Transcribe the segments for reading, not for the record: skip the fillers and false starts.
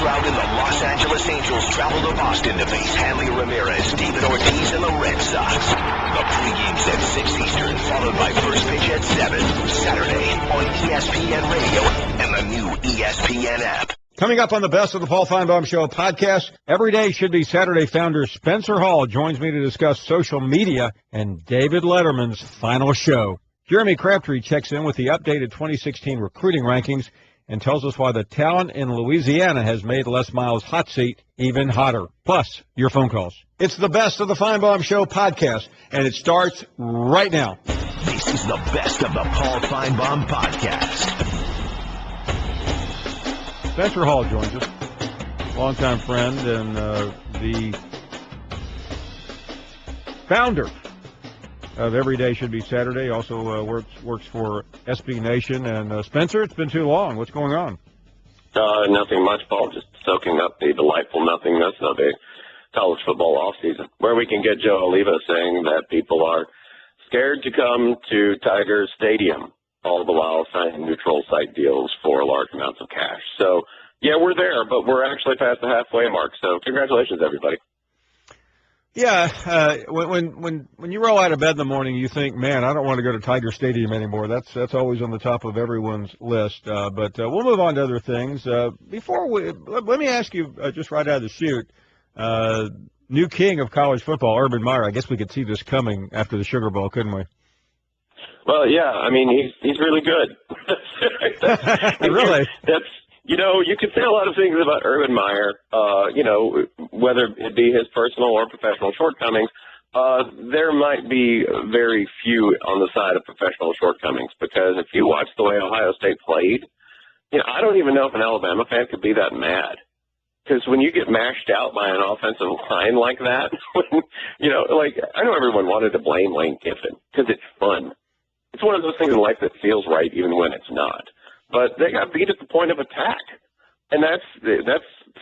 Trout and the Los Angeles Angels travel to Boston to face Hanley Ramirez, David Ortiz, and the Red Sox. The pregame's at 6 Eastern, followed by first pitch at 7, Saturday on ESPN Radio and the new ESPN app. Coming up on the Best of the Paul Finebaum Show podcast, every day should be Saturday. Founder Spencer Hall joins me to discuss social media and David Letterman's final show. Jeremy Crabtree checks in with the updated 2016 recruiting rankings and tells us why the talent in Louisiana has made Les Miles' hot seat even hotter. Plus, your phone calls. It's the Best of the Finebaum Show podcast, and it starts right now. This is the Best of the Paul Finebaum podcast. Spencer Hall joins us, longtime friend and the founder of Every Day Should Be Saturday. Also works for SB Nation. And Spencer, it's been too long. What's going on? Nothing much, Paul. Just soaking up the delightful nothingness of a college football offseason, where we can get Joe Oliva saying that people are scared to come to Tiger Stadium, all the while signing neutral site deals for large amounts of cash. So, yeah, we're there, but we're actually past the halfway mark. So congratulations, everybody. Yeah, when you roll out of bed in the morning, you think, man, I don't want to go to Tiger Stadium anymore. That's always on the top of everyone's list. But we'll move on to other things. Let me ask you, just right out of the chute, new king of college football, Urban Meyer. I guess we could see this coming after the Sugar Bowl, couldn't we? Well, yeah, I mean, he's really good. Really? You can say a lot of things about Urban Meyer, whether it be his personal or professional shortcomings. There might be very few on the side of professional shortcomings, because if you watch the way Ohio State played, I don't even know if an Alabama fan could be that mad. Because when you get mashed out by an offensive line like that, I know everyone wanted to blame Lane Kiffin because it's fun. It's one of those things in life that feels right even when it's not. But they got beat at the point of attack. And that's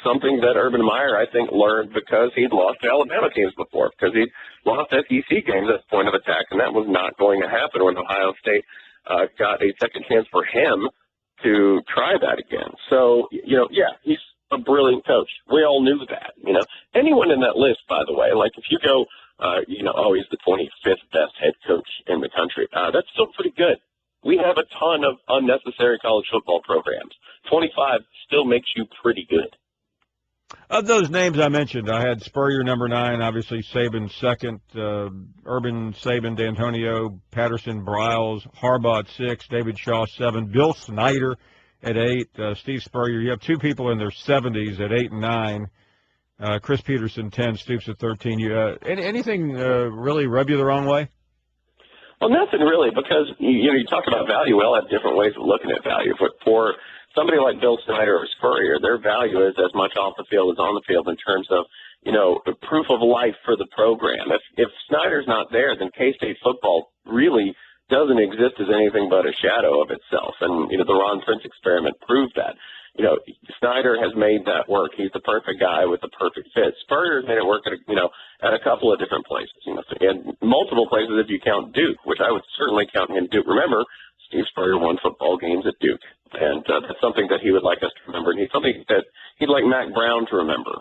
something that Urban Meyer, I think, learned because he'd lost to Alabama teams before, because he'd lost SEC games at the point of attack, and that was not going to happen when Ohio State got a second chance for him to try that again. So, yeah, he's a brilliant coach. We all knew that, Anyone in that list, by the way, like if you go, he's the 25th best head coach in the country, that's still pretty good. We have a ton of unnecessary college football programs. 25 still makes you pretty good. Of those names I mentioned, I had Spurrier number 9, obviously Saban second, Urban, Saban, D'Antonio, Patterson, Briles, Harbaugh at 6, David Shaw 7, Bill Snyder at 8, Steve Spurrier. You have two people in their 70s at 8 and 9. Chris Peterson 10, Stoops at 13. Anything really rub you the wrong way? Well, nothing really, because you talk about value. We all have different ways of looking at value. For somebody like Bill Snyder or Spurrier, their value is as much off the field as on the field in terms of the proof of life for the program. If Snyder's not there, then K-State football really doesn't exist as anything but a shadow of itself. And the Ron Prince experiment proved that. Snyder has made that work. He's the perfect guy with the perfect fit. Spurrier's made it work at a couple of different places, and multiple places if you count Duke, which I would certainly count him Duke. Remember, Steve Spurrier won football games at Duke, and that's something that he would like us to remember. And he's something that he'd like Mac Brown to remember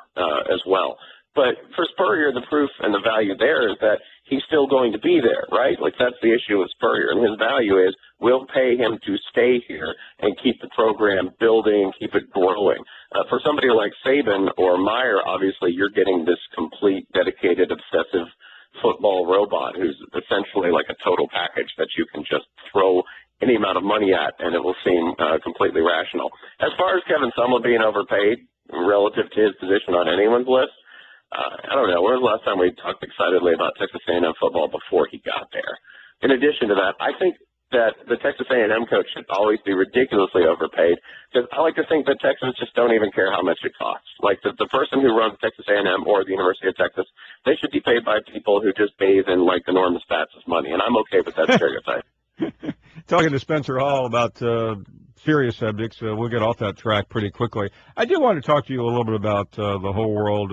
as well. But for Spurrier, the proof and the value there is that he's still going to be there, right? Like, that's the issue with Spurrier. And his value is we'll pay him to stay here and keep the program building, keep it growing. For somebody like Saban or Meyer, obviously, you're getting this complete, dedicated, obsessive football robot who's essentially like a total package that you can just throw any amount of money at, and it will seem completely rational. As far as Kevin Sumlin being overpaid relative to his position on anyone's list, I don't know. When was the last time we talked excitedly about Texas A&M football before he got there? In addition to that, I think that the Texas A&M coach should always be ridiculously overpaid, because I like to think that Texans just don't even care how much it costs. Like the person who runs Texas A&M or the University of Texas, they should be paid by people who just bathe in like enormous vats of money, and I'm okay with that stereotype. Talking to Spencer Hall about serious subjects, we'll get off that track pretty quickly. I do want to talk to you a little bit about the whole world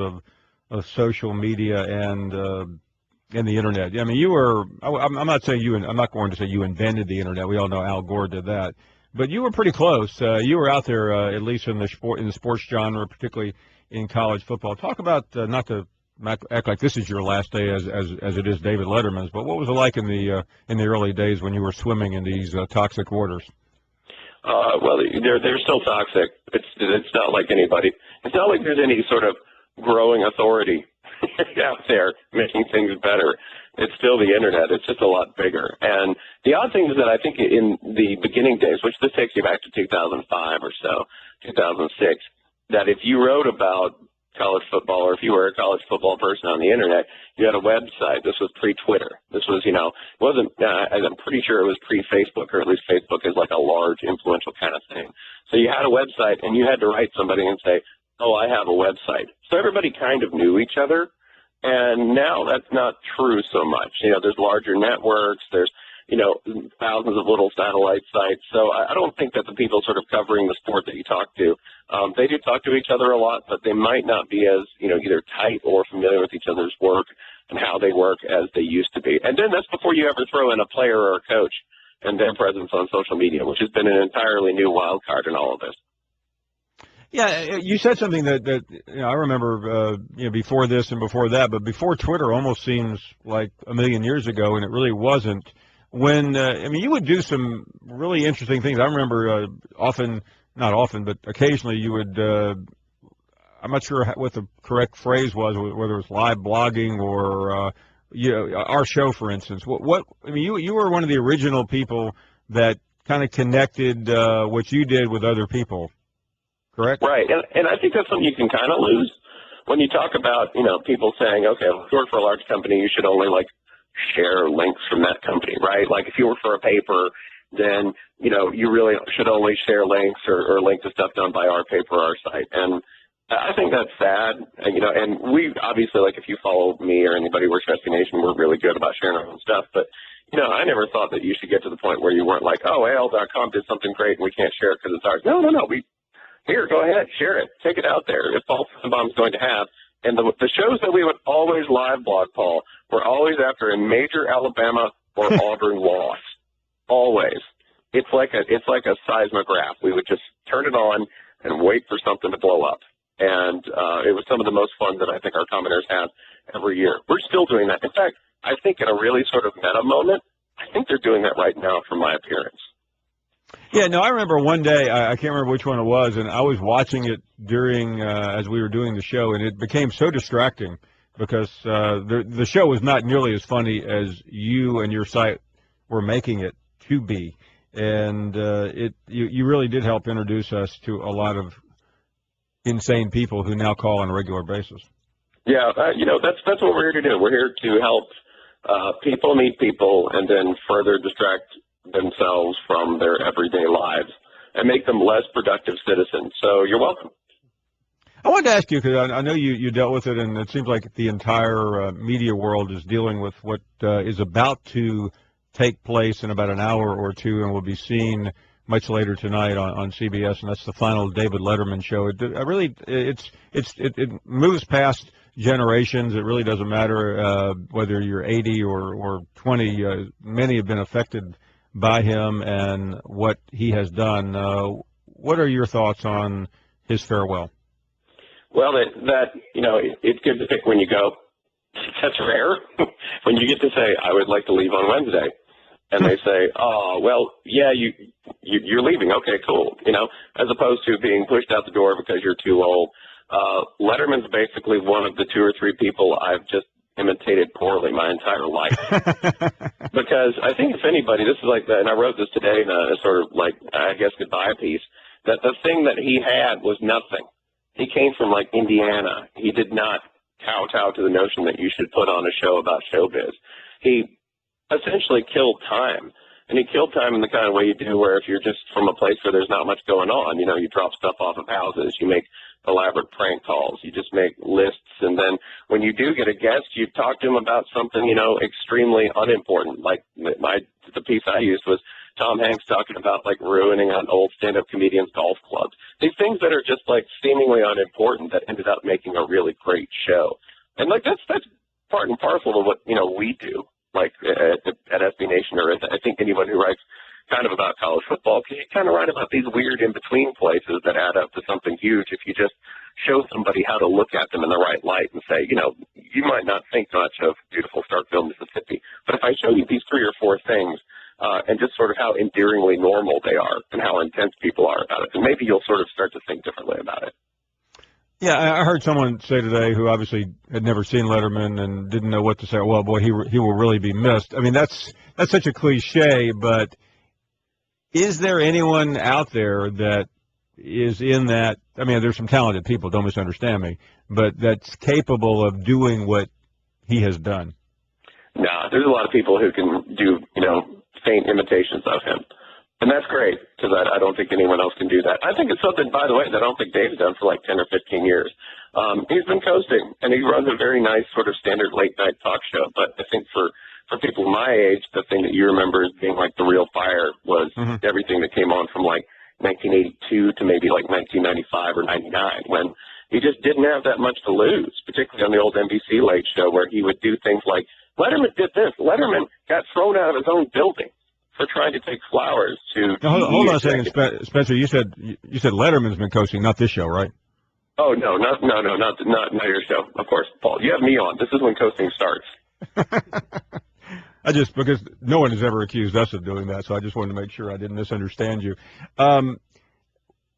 of social media and the internet. I mean, I'm not going to say you invented the internet. We all know Al Gore did that. but you were pretty close. You were out there, at least in the sports genre, particularly in college football. Talk about, not to act like this is your last day as it is David Letterman's, but what was it like in the early days when you were swimming in these toxic waters? Well, they're still toxic. It's not like anybody. It's not like there's any sort of growing authority out there making things better. It's still the internet. It's just a lot bigger. And the odd thing is that I think in the beginning days, which this takes you back to 2005 or so, 2006, that if you wrote about college football, or if you were a college football person on the internet, you had a website. This was pre-Twitter. This was, it wasn't, I'm pretty sure it was pre-Facebook, or at least Facebook is like a large, influential kind of thing. So you had a website, and you had to write somebody and say, oh, I have a website. So everybody kind of knew each other, and now that's not true so much. There's larger networks, there's, thousands of little satellite sites. So I don't think that the people sort of covering the sport that you talk to, they do talk to each other a lot, but they might not be as, either tight or familiar with each other's work and how they work as they used to be. And then that's before you ever throw in a player or a coach and their presence on social media, which has been an entirely new wild card in all of this. Yeah, you said something that I remember, before this and before that, but before Twitter almost seems like a million years ago, and it really wasn't. When, you would do some really interesting things. I remember not often, but occasionally you would, I'm not sure what the correct phrase was, whether it was live blogging or, our show, for instance. You were one of the original people that kind of connected what you did with other people, correct? Right, and I think that's something you can kind of lose when you talk about, people saying, okay, if you work for a large company, you should only, share links from that company, right? Like if you work for a paper, then, you really should only share links or link to stuff done by our paper, our site. And I think that's sad. And we obviously, if you follow me or anybody who works for SB Nation, we're really good about sharing our own stuff. But, I never thought that you should get to the point where you weren't like, oh, AL.com did something great and we can't share it because it's ours. No. Here, go ahead, share it. Take it out there. If Paul Finebaum's going to have. And the shows that we would always live blog, Paul, were always after a major Alabama or Auburn loss. Always. It's like a seismograph. We would just turn it on and wait for something to blow up. And it was some of the most fun that I think our commenters have every year. We're still doing that. In fact, I think in a really sort of meta moment, I think they're doing that right now for my appearance. Yeah, no, I remember one day, I can't remember which one it was, and I was watching it during, as we were doing the show, and it became so distracting because the show was not nearly as funny as you and your site were making it to be. And you really did help introduce us to a lot of insane people who now call on a regular basis. Yeah, that's what we're here to do. We're here to help people meet people and then further distract themselves from their everyday lives and make them less productive citizens. So you're welcome. I wanted to ask you, because I know you dealt with it, and it seems like the entire media world is dealing with what is about to take place in about an hour or two and will be seen much later tonight on CBS, and that's the final David Letterman show. It moves past generations. It really doesn't matter whether you're 80 or 20. Many have been affected by him and what he has done. What are your thoughts on his farewell? Well, it's good to pick when you go. That's rare. When you get to say, I would like to leave on Wednesday, and they say, oh, well, yeah, you're leaving. Okay, cool. As opposed to being pushed out the door because you're too old. Letterman's basically one of the two or three people I've just imitated poorly my entire life. Because I think if anybody, this is like, and I wrote this today in a sort of I guess, goodbye piece, that the thing that he had was nothing. He came from Indiana. He did not kowtow to the notion that you should put on a show about showbiz. He essentially killed time. And he killed time in the kind of way you do where if you're just from a place where there's not much going on, you drop stuff off of houses, you make elaborate prank calls, you just make lists, and then when you do get a guest, you talk to him about something, extremely unimportant. Like the piece I used was Tom Hanks talking about ruining an old stand-up comedian's golf clubs. These things that are just seemingly unimportant that ended up making a really great show. And that's part and parcel of what we do. At SB Nation, or I think anyone who writes kind of about college football, because you kind of write about these weird in-between places that add up to something huge if you just show somebody how to look at them in the right light and say, you might not think much of beautiful Starkville, Mississippi, but if I show you these 3 or 4 things and just sort of how endearingly normal they are and how intense people are about it, then maybe you'll sort of start to think differently about it. Yeah, I heard someone say today who obviously had never seen Letterman and didn't know what to say. Well, boy, he will really be missed. I mean, that's such a cliche, but is there anyone out there that is in that? I mean, there's some talented people, don't misunderstand me, but that's capable of doing what he has done. No, there's a lot of people who can do, faint imitations of him. And that's great, because I don't think anyone else can do that. I think it's something, by the way, that I don't think Dave's done for like 10 or 15 years. He's been coasting, and he runs a very nice sort of standard late-night talk show. But I think for people my age, the thing that you remember as being like the real fire was everything that came on from like 1982 to maybe like 1995 or 99, when he just didn't have that much to lose, particularly on the old NBC Late Show, where he would do things like, Letterman did this. Letterman got thrown out of his own building for trying to take flowers to. Now, hold on a second, Spencer. You said Letterman's been coaching, not this show, right? Oh no, not your show, of course, Paul. You have me on. This is when coasting starts. Because no one has ever accused us of doing that, so I just wanted to make sure I didn't misunderstand you.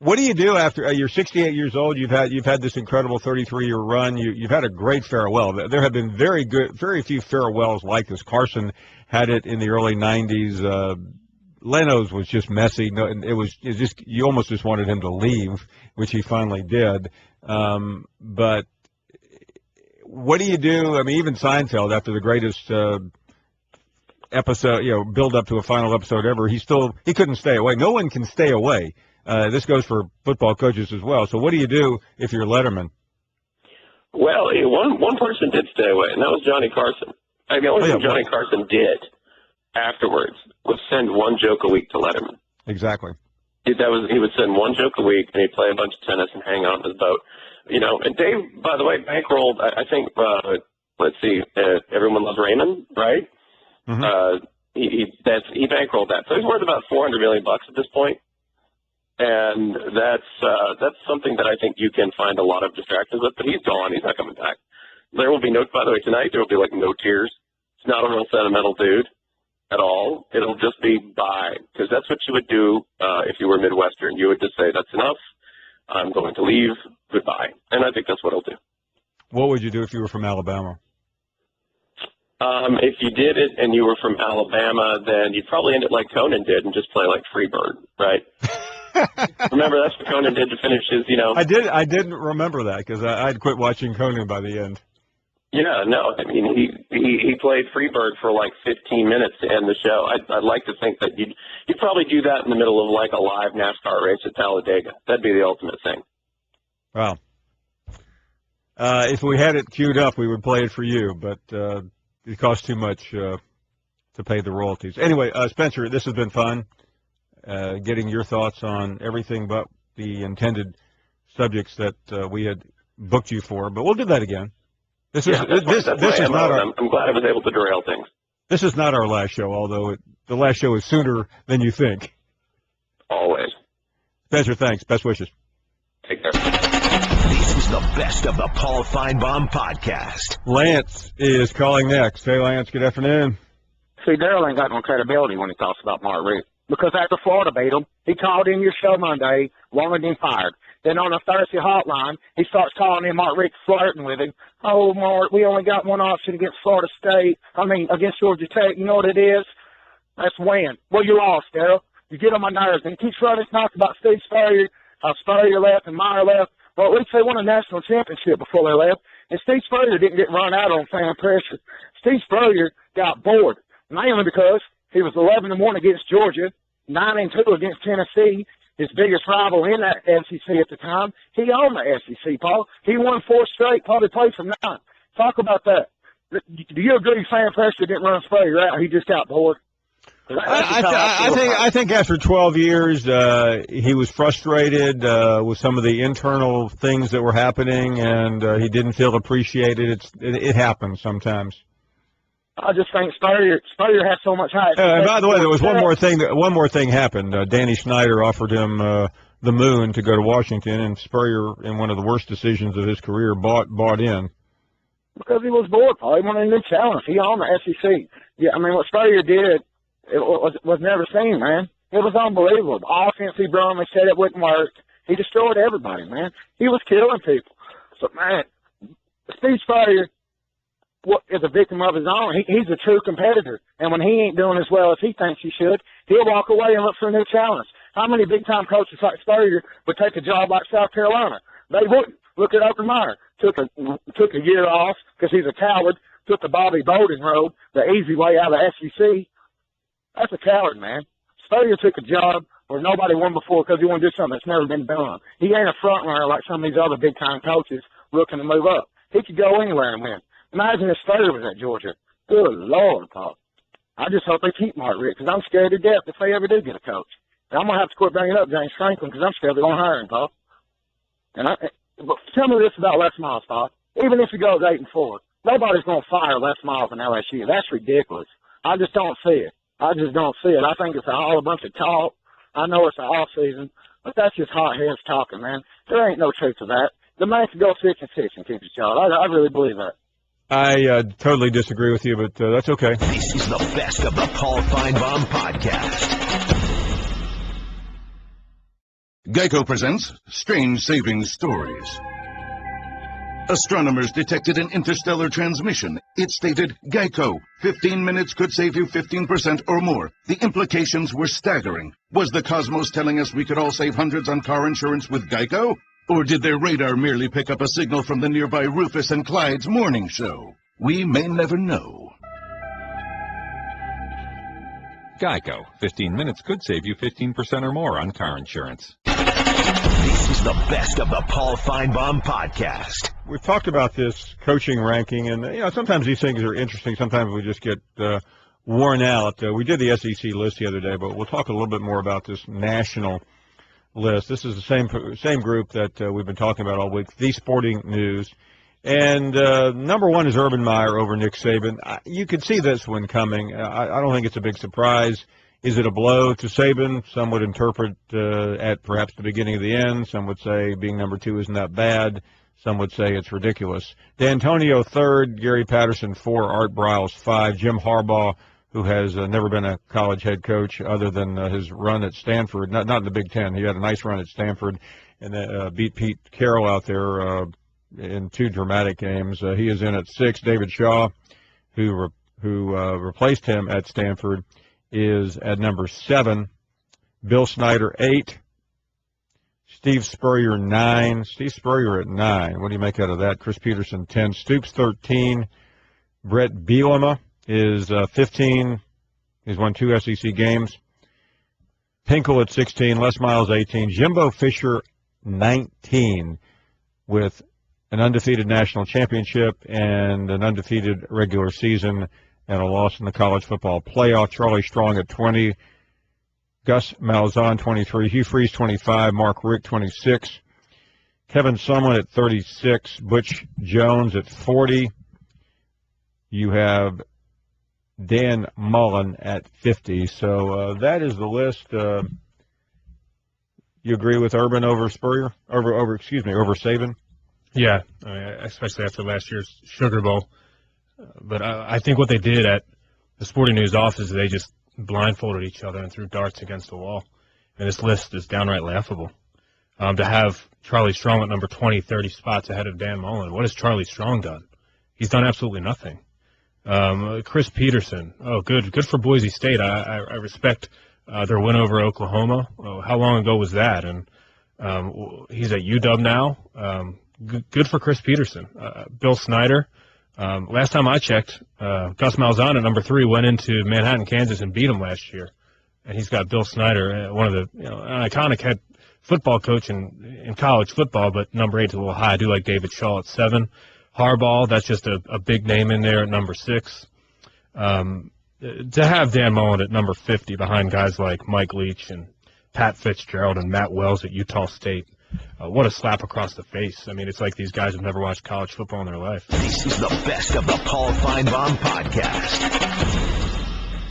What do you do after you're 68 years old? You've had this incredible 33-year run. You've had a great farewell. There have been very few farewells like this. Carson had it in the early 90s. Leno's was just messy. No, it was just you almost just wanted him to leave, which he finally did. But what do you do? I mean, even Seinfeld, after the greatest episode, build up to a final episode ever, he couldn't stay away. No one can stay away. This goes for football coaches as well. So what do you do if you're Letterman? Well, one person did stay away, and that was Johnny Carson. The only thing Johnny Carson did afterwards was send one joke a week to Letterman. Exactly. He would send one joke a week, and he'd play a bunch of tennis and hang out on his boat. And Dave, by the way, bankrolled, I think, let's see, Everyone Loves Raymond, right? Mm-hmm. He bankrolled that. So he's worth about $400 million at this point. And that's something that I think you can find a lot of distractions with, but he's gone. He's not coming back. There will be by the way, tonight there will be like no tears. It's not a real sentimental dude at all. It'll just be bye, because that's what you would do if you were Midwestern. You would just say, that's enough. I'm going to leave. Goodbye. And I think that's what he'll do. What would you do if you were from Alabama? If you did it and you were from Alabama, then you'd probably end it like Conan did and just play like Freebird, right? Remember, that's what Conan did to finish his, I didn't remember that because I'd quit watching Conan by the end. Yeah, no, I mean, he played Freebird for like 15 minutes to end the show. I'd like to think that you'd probably do that in the middle of like a live NASCAR race at Talladega. That'd be the ultimate thing. Wow. If we had it queued up, we would play it for you, but it costs too much to pay the royalties. Anyway, Spencer, this has been fun. Getting your thoughts on everything but the intended subjects that we had booked you for, but we'll do that again. This is not our. I'm glad I was able to derail things. This is not our last show, although the last show is sooner than you think. Always. Spencer, thanks. Best wishes. Take care. This is the best of the Paul Finebaum podcast. Lance is calling next. Hey, Lance. Good afternoon. See, Darrell ain't got no credibility when he talks about Mark Richt. Because after Florida beat him, he called in your show Monday, wanted him fired. Then on the Thursday hotline, he starts calling in Mark Richt, flirting with him. Oh, Mark, we only got one option against Florida State. Against Georgia Tech. You know what it is? That's win. Well, you lost, Darrell. You get on my nerves. And he keeps running his mouth about Steve Spurrier. Spurrier left and Meyer left. Well, at least they won a national championship before they left. And Steve Spurrier didn't get run out on fan pressure. Steve Spurrier got bored, mainly because he was 11-1 against Georgia, 9-2 against Tennessee, his biggest rival in that SEC at the time. He owned the SEC, Paul. He won 4 straight, probably played from 9. Talk about that. Do you agree fan pressure didn't run Spurrier out? He just got bored? I think after 12 years, he was frustrated with some of the internal things that were happening, and he didn't feel appreciated. It happens sometimes. I just think Spurrier has so much height. And by the way, there was one more thing. One more thing happened. Danny Snyder offered him the moon to go to Washington, and Spurrier, in one of the worst decisions of his career, bought in. Because he was bored, Paul. He wanted a new challenge. He owned the SEC. Yeah, I mean, what Spurrier did, it was never seen, man. It was unbelievable. The offense he brought him, they said it wouldn't work. He destroyed everybody, man. He was killing people. So, man, Steve Spurrier is a victim of his own. He's a true competitor. And when he ain't doing as well as he thinks he should, he'll walk away and look for a new challenge. How many big-time coaches like Spurrier would take a job like South Carolina? They wouldn't. Look at Urban Meyer. Took a year off because he's a coward. Took the Bobby Bowden road, the easy way out of the SEC. That's a coward, man. Spurrier took a job where nobody won before because he wanted to do something that's never been done. He ain't a front runner like some of these other big-time coaches looking to move up. He could go anywhere and win. Imagine if Spurrier was at Georgia. Good Lord, Paul. I just hope they keep Mark Richt because I'm scared to death if they ever do get a coach. And I'm going to have to quit bringing up James Franklin because I'm scared they're going to hire him, Paul. But tell me this about Les Miles, Paul. Even if he goes 8-4, nobody's going to fire Les Miles in LSU. That's ridiculous. I just don't see it. I just don't see it. I think it's all a bunch of talk. I know it's the off season, but that's just hot heads talking, man. There ain't no truth to that. The man can go 6-6 and keep his job. I really believe that. I totally disagree with you, but that's okay. This is the best of the Paul Finebaum podcast. Geico presents Strange Saving Stories. Astronomers detected an interstellar transmission. It stated, Geico, 15 minutes could save you 15% or more. The implications were staggering. Was the cosmos telling us we could all save hundreds on car insurance with Geico? Or did their radar merely pick up a signal from the nearby Rufus and Clyde's morning show? We may never know. Geico. 15 minutes could save you 15% or more on car insurance. This is the best of the Paul Finebaum podcast. We've talked about this coaching ranking, and sometimes these things are interesting. Sometimes we just get worn out. We did the SEC list the other day, but we'll talk a little bit more about this national list. This is the same group that we've been talking about all week, The Sporting News. And number one is Urban Meyer over Nick Saban. You could see this one coming. I don't think it's a big surprise. Is it a blow to Saban? Some would interpret at perhaps the beginning of the end. Some would say being number two isn't that bad. Some would say it's ridiculous. D'Antonio third, Gary Patterson 4, Art Briles 5, Jim Harbaugh, who has never been a college head coach other than his run at Stanford, not in the Big Ten. He had a nice run at Stanford and then beat Pete Carroll out there in 2 dramatic games. He is in at 6. David Shaw, who replaced him at Stanford, is at number 7. Bill Snyder 8. Steve Spurrier 9. Steve Spurrier at 9. What do you make out of that? Chris Peterson 10. Stoops 13. Brett Bielema is 15. He's won 2 SEC games. Pinkel at 16. Les Miles 18. Jimbo Fisher 19 with an undefeated national championship and an undefeated regular season and a loss in the college football playoff. Charlie Strong at 20. Gus Malzahn, 23. Hugh Freeze, 25. Mark Richt, 26. Kevin Sumlin at 36. Butch Jones at 40. You have Dan Mullen at 50. So that is the list. You agree with Urban over Spurrier? Over Saban? Yeah, I mean, especially after last year's Sugar Bowl. But I think what they did at the Sporting News office is they just blindfolded each other and threw darts against the wall. And this list is downright laughable. To have Charlie Strong at number 20, 30 spots ahead of Dan Mullen. What has Charlie Strong done? He's done absolutely nothing. Chris Peterson. Oh, good for Boise State. I respect their win over Oklahoma. How long ago was that? And he's at UW now. Good for Chris Peterson. Bill Snyder. Last time I checked, Gus Malzahn at number 3 went into Manhattan, Kansas, and beat him last year. And he's got Bill Snyder, one of the an iconic head football coach in college football, but number 8 is a little high. I do like David Shaw at 7. Harbaugh, that's just a big name in there at number 6. To have Dan Mullen at number 50 behind guys like Mike Leach and Pat Fitzgerald and Matt Wells at Utah State, what a slap across the face. I mean, it's like these guys have never watched college football in their life. This is the best of the Paul Finebaum podcast.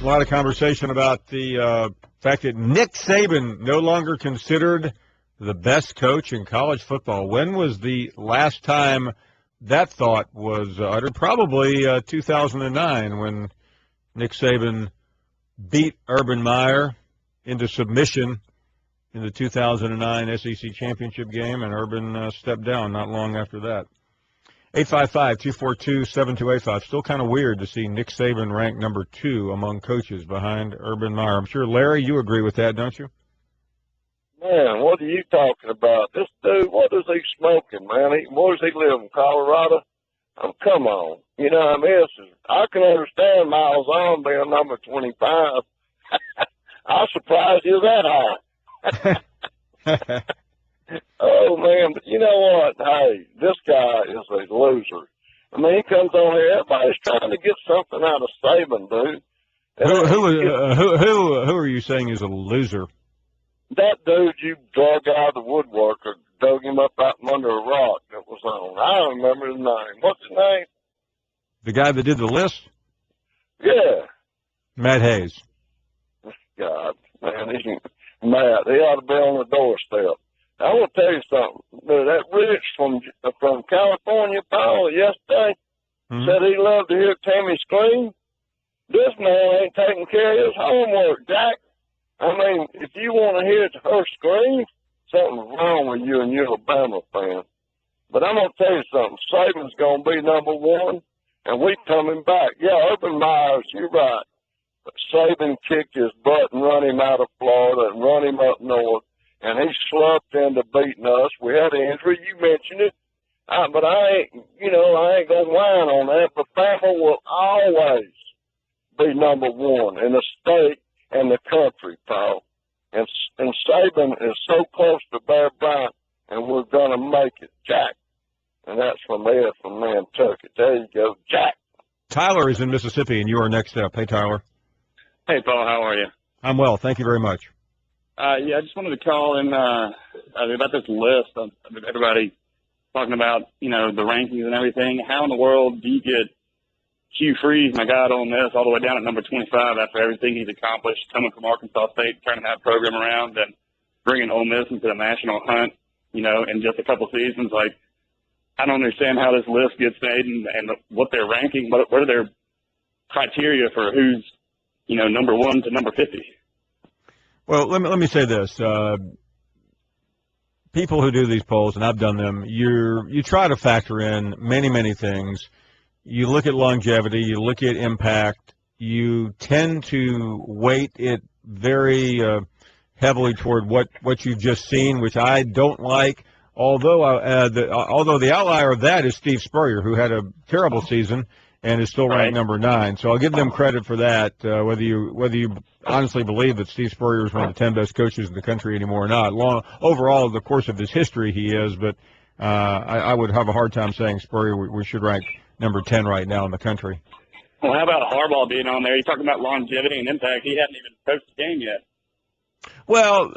A lot of conversation about the fact that Nick Saban no longer considered the best coach in college football. When was the last time that thought was uttered? Probably 2009, when Nick Saban beat Urban Meyer into submission in the 2009 SEC championship game, and Urban stepped down not long after that. 855-242-7285. Still kind of weird to see Nick Saban ranked number 2 among coaches behind Urban Meyer. I'm sure, Larry, you agree with that, don't you? Man, what are you talking about? This dude, what is he smoking, man? Where does he live, in Colorado? Come on. You know, I mean, I can understand Miles On being number 25. I'm surprised he's that high. Oh, man, but you know what? Hey, this guy is a loser. I mean, he comes on here, everybody's trying to get something out of Saban, dude. Who are you saying is a loser? That dude you dug out of the woodwork or dug him up out from under a rock that was on. I don't remember his name. What's his name? The guy that did the list? Yeah. Matt Hayes. God, man, he's mad. He ought to be on the doorstep. I want to tell you something. That Rich from California, Paul, yesterday, said he loved to hear Tammy scream. This man ain't taking care of his homework, Jack. I mean, if you want to hear her scream, something's wrong with you and you're a Bama fan. But I'm going to tell you something. Saban's going to be number 1, and we coming back. Yeah, Urban Myers, you're right. But Saban kicked his butt and run him out of Florida and run him up north, and he slumped into beating us. We had an injury. You mentioned it. But I ain't going to whine on that. But Bama will always be number 1 in the state and the country, Paul. And Saban is so close to Bear Bryant, and we're going to make it, Jack. And that's from Ed from Nantucket. There you go, Jack. Tyler is in Mississippi, and you are next up. Hey, Tyler. Hey, Paul. How are you? I'm well. Thank you very much. Yeah, I just wanted to call in about this list of everybody talking about, the rankings and everything. How in the world do you get Hugh Freeze, my guy at Ole Miss, all the way down at number 25 after everything he's accomplished, coming from Arkansas State, turning that program around and bringing Ole Miss into the national hunt, in just a couple seasons? Like, I don't understand how this list gets made and what they're ranking. What are their criteria for who's, number 1 to number 50? Well, let me say this. People who do these polls, and I've done them, you try to factor in many, many things. You look at longevity, you look at impact, you tend to weight it very heavily toward what you've just seen, which I don't like, although the outlier of that is Steve Spurrier, who had a terrible season and is still ranked number 9. So I'll give them credit for that, whether you honestly believe that Steve Spurrier is one of the 10 best coaches in the country anymore or not. Overall, the course of his history, he is, but I would have a hard time saying Spurrier we should rank number 10 right now in the country. Well, how about Harbaugh being on there? You're talking about longevity and impact. He hadn't even coached the game yet. Well,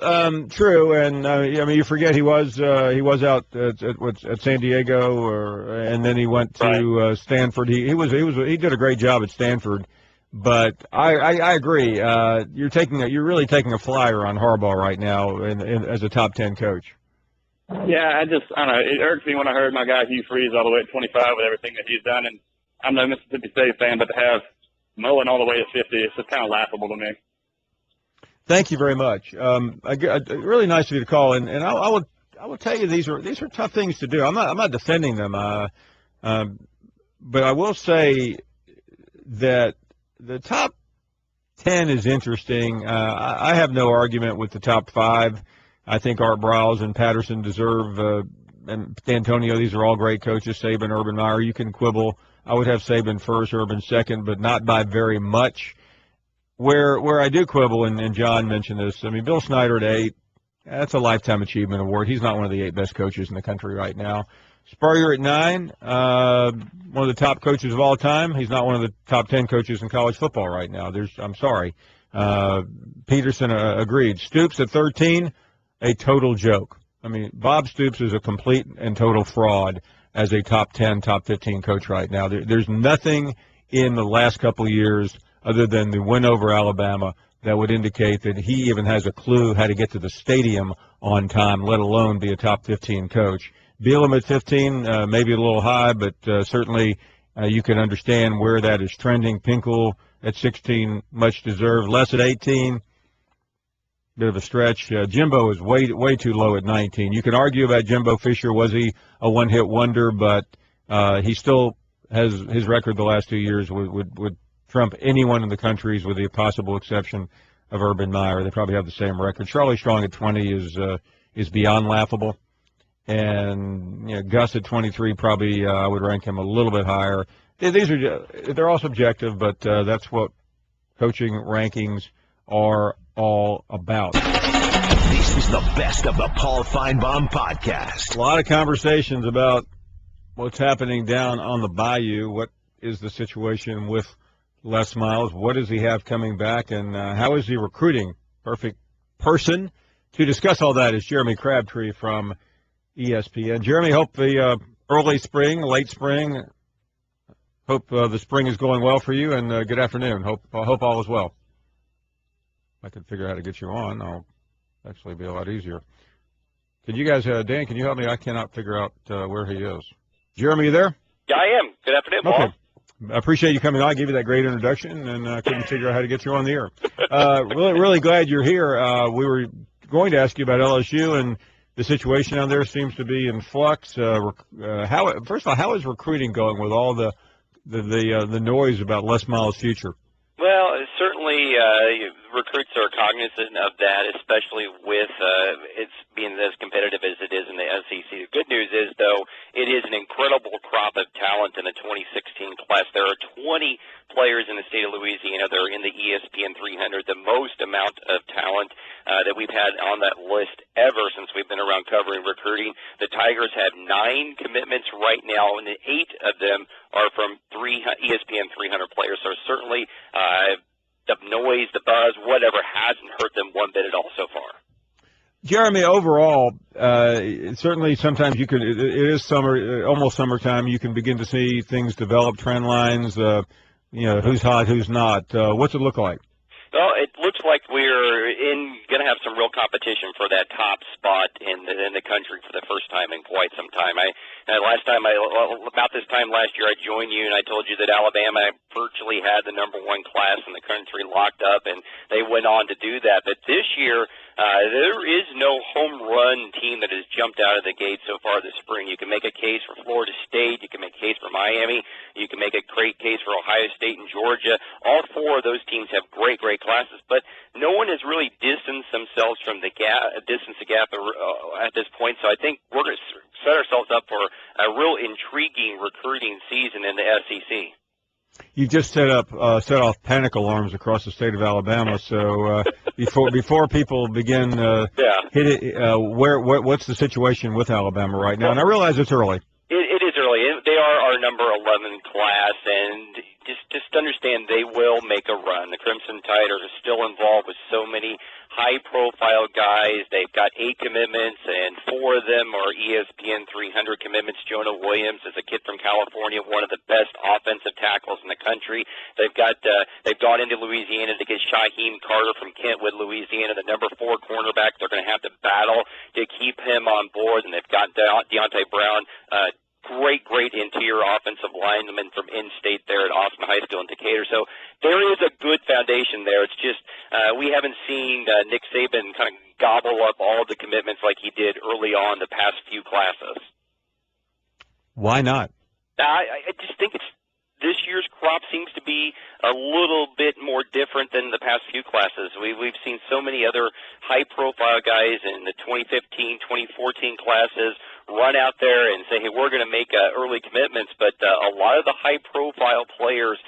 true, and you forget he was out at San Diego, and then he went to Stanford. He did a great job at Stanford, but I agree. You're really taking a flyer on Harbaugh right now as a top 10 coach. Yeah, I don't know. It irks me when I heard my guy Hugh Freeze all the way at 25 with everything that he's done, and I'm no Mississippi State fan, but to have Mullen all the way at 50, it's just kind of laughable to me. Thank you very much. Really nice of you to call, and I will tell you these are tough things to do. I'm not defending them, but I will say that the top 10 is interesting. I have no argument with the top 5. I think Art Briles and Patterson deserve, and D'Antonio, these are all great coaches, Saban, Urban Meyer. You can quibble. I would have Saban first, Urban second, but not by very much. Where I do quibble, and John mentioned this, Bill Snyder at 8, that's a Lifetime Achievement Award. He's not one of the 8 best coaches in the country right now. Spurrier at 9, one of the top coaches of all time. He's not one of the top 10 coaches in college football right now. I'm sorry. Peterson agreed. Stoops at 13, a total joke. I mean, Bob Stoops is a complete and total fraud as a top 10, top 15 coach right now. There's nothing in the last couple of years other than the win over Alabama that would indicate that he even has a clue how to get to the stadium on time, let alone be a top 15 coach. Bielema at 15, maybe a little high, but certainly you can understand where that is trending. Pinkel at 16, much deserved. Les at 18, bit of a stretch. Jimbo is way too low at 19. You can argue about Jimbo Fisher. Was he a one-hit wonder? But he still has his record the last 2 years would trump anyone in the countries with the possible exception of Urban Meyer. They probably have the same record. Charlie Strong at 20 is beyond laughable. And Gus at 23 probably I would rank him a little bit higher. They're all subjective, but that's what coaching rankings are all about. This is the best of the Paul Finebaum podcast. A lot of conversations about what's happening down on the bayou. What is the situation with Les Miles? What does he have coming back? And how is he recruiting? Perfect person to discuss all that is Jeremy Crabtree from ESPN. Jeremy, hope the early spring, late spring, hope the spring is going well for you, and good afternoon. Hope all is well. If I could figure out how to get you on, I'll actually be a lot easier. Can you guys, Dan, can you help me? I cannot figure out where he is. Jeremy, you there? Yeah, I am. Good afternoon, Paul. Okay. I appreciate you coming on. I gave you that great introduction, and I couldn't figure out how to get you on the air. Really glad you're here. We were going to ask you about LSU, and the situation down there seems to be in flux. First of all, how is recruiting going with all the noise about Les Miles' future? Well, certainly recruits are cognizant of that, especially with it's being as competitive as it is in the SEC. The good news is, though, it is an incredible crop of talent in the 2016 class. There are 20 players in the state of Louisiana that are in the ESPN 300, the most amount of talent that we've had on that list ever since we've been around covering recruiting. The Tigers have 9 commitments right now, and 8 of them are from ESPN 300 players. So certainly the noise, the buzz, whatever, hasn't hurt them one bit at all so far. Jeremy, overall, certainly sometimes you can. It is summer, almost summertime. You can begin to see things develop, trend lines. Who's hot, who's not. What's it look like? Well, it looks like we're going to have some real competition for that top spot in the country for the first time in quite some time. About this time last year, I joined you and I told you that Alabama virtually had the number 1 class in the country locked up, and they went on to do that. But this year, there is no home run team that has jumped out of the gate so far this spring. You can make a case for Florida State. You can make a case for Miami. You can make a great case for Ohio State and Georgia. All 4 of those teams have great classes, but no one has really distanced themselves from the gap at this point. So I think we're going to set ourselves up for a real intriguing recruiting season in the SEC. You just set off panic alarms across the state of Alabama. So before people begin what's the situation with Alabama right now? And I realize it's early. It is early. They are our number 11 class, and just understand they will make a run. The Crimson Tide are still involved with so many high-profile guys. They've got 8 commitments, and 4 of them are ESPN 300 commitments. Jonah Williams is a kid from California, one of the best offensive tackles in the country. They've gone into Louisiana to get Shaheem Carter from Kentwood, Louisiana, the number 4 cornerback. They're going to have to battle to keep him on board, and they've got Deontay Brown, great interior offensive lineman from in-state there at Austin High School in Decatur. So there is a good foundation there. It's just we haven't seen Nick Saban kind of gobble up all the commitments like he did early on the past few classes. Why not? I just think this year's crop seems to be a little bit more different than the past few classes. We've seen so many other high-profile guys in the 2015, 2014 classes run out there and say, hey, we're going to make early commitments, but a lot of the high-profile players,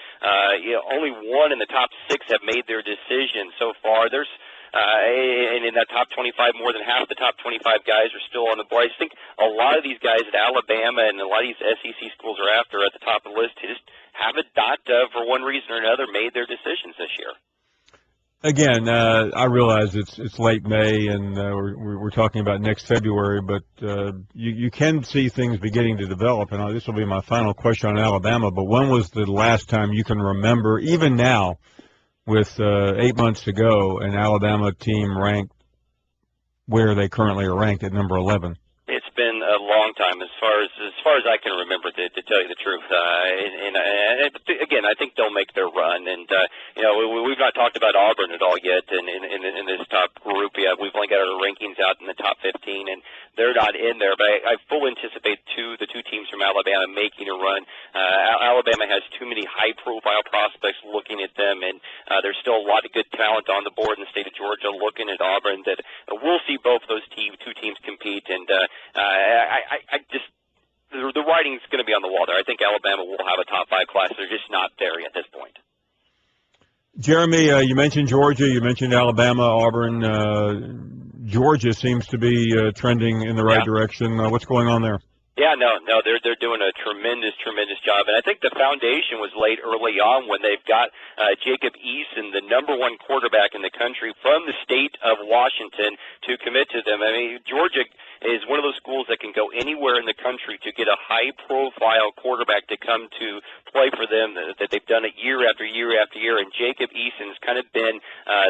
only 1 in the top 6 have made their decision so far. And in that top 25, more than half the top 25 guys are still on the board. I just think a lot of these guys at Alabama and a lot of these SEC schools are after at the top of the list just haven't for one reason or another, made their decisions this year. Again, I realize it's late May and we're talking about next February, but you can see things beginning to develop. And this will be my final question on Alabama. But when was the last time you can remember, even now, with 8 months to go, an Alabama team ranked where they currently are ranked at number 11? It's been a long time, as far as I can remember, to tell you the truth. Again, I think they'll make their run. And we've not talked about Auburn at all yet in this top group yet. We've only got our rankings out in the top 15, and they're not in there. But I fully anticipate the two teams from Alabama making a run. Alabama has too many high-profile prospects looking at them, and there's still a lot of good talent on the board in the state of Georgia looking at Auburn. That we'll see both those two teams compete, and the writing's going to be on the wall there. I think Alabama will have a top 5 class. They're just not there at this point. Jeremy, you mentioned Georgia, you mentioned Alabama, Auburn. Georgia seems to be trending in the right direction. What's going on there? Yeah, no, they're doing a tremendous job, and I think the foundation was laid early on when they've got Jacob Eason, the #1 quarterback in the country from the state of Washington, to commit to them. I mean, Georgia is one of those schools that can go anywhere in the country to get a high-profile quarterback to come to play for them, that they've done it year after year after year, and Jacob Eason's kind of been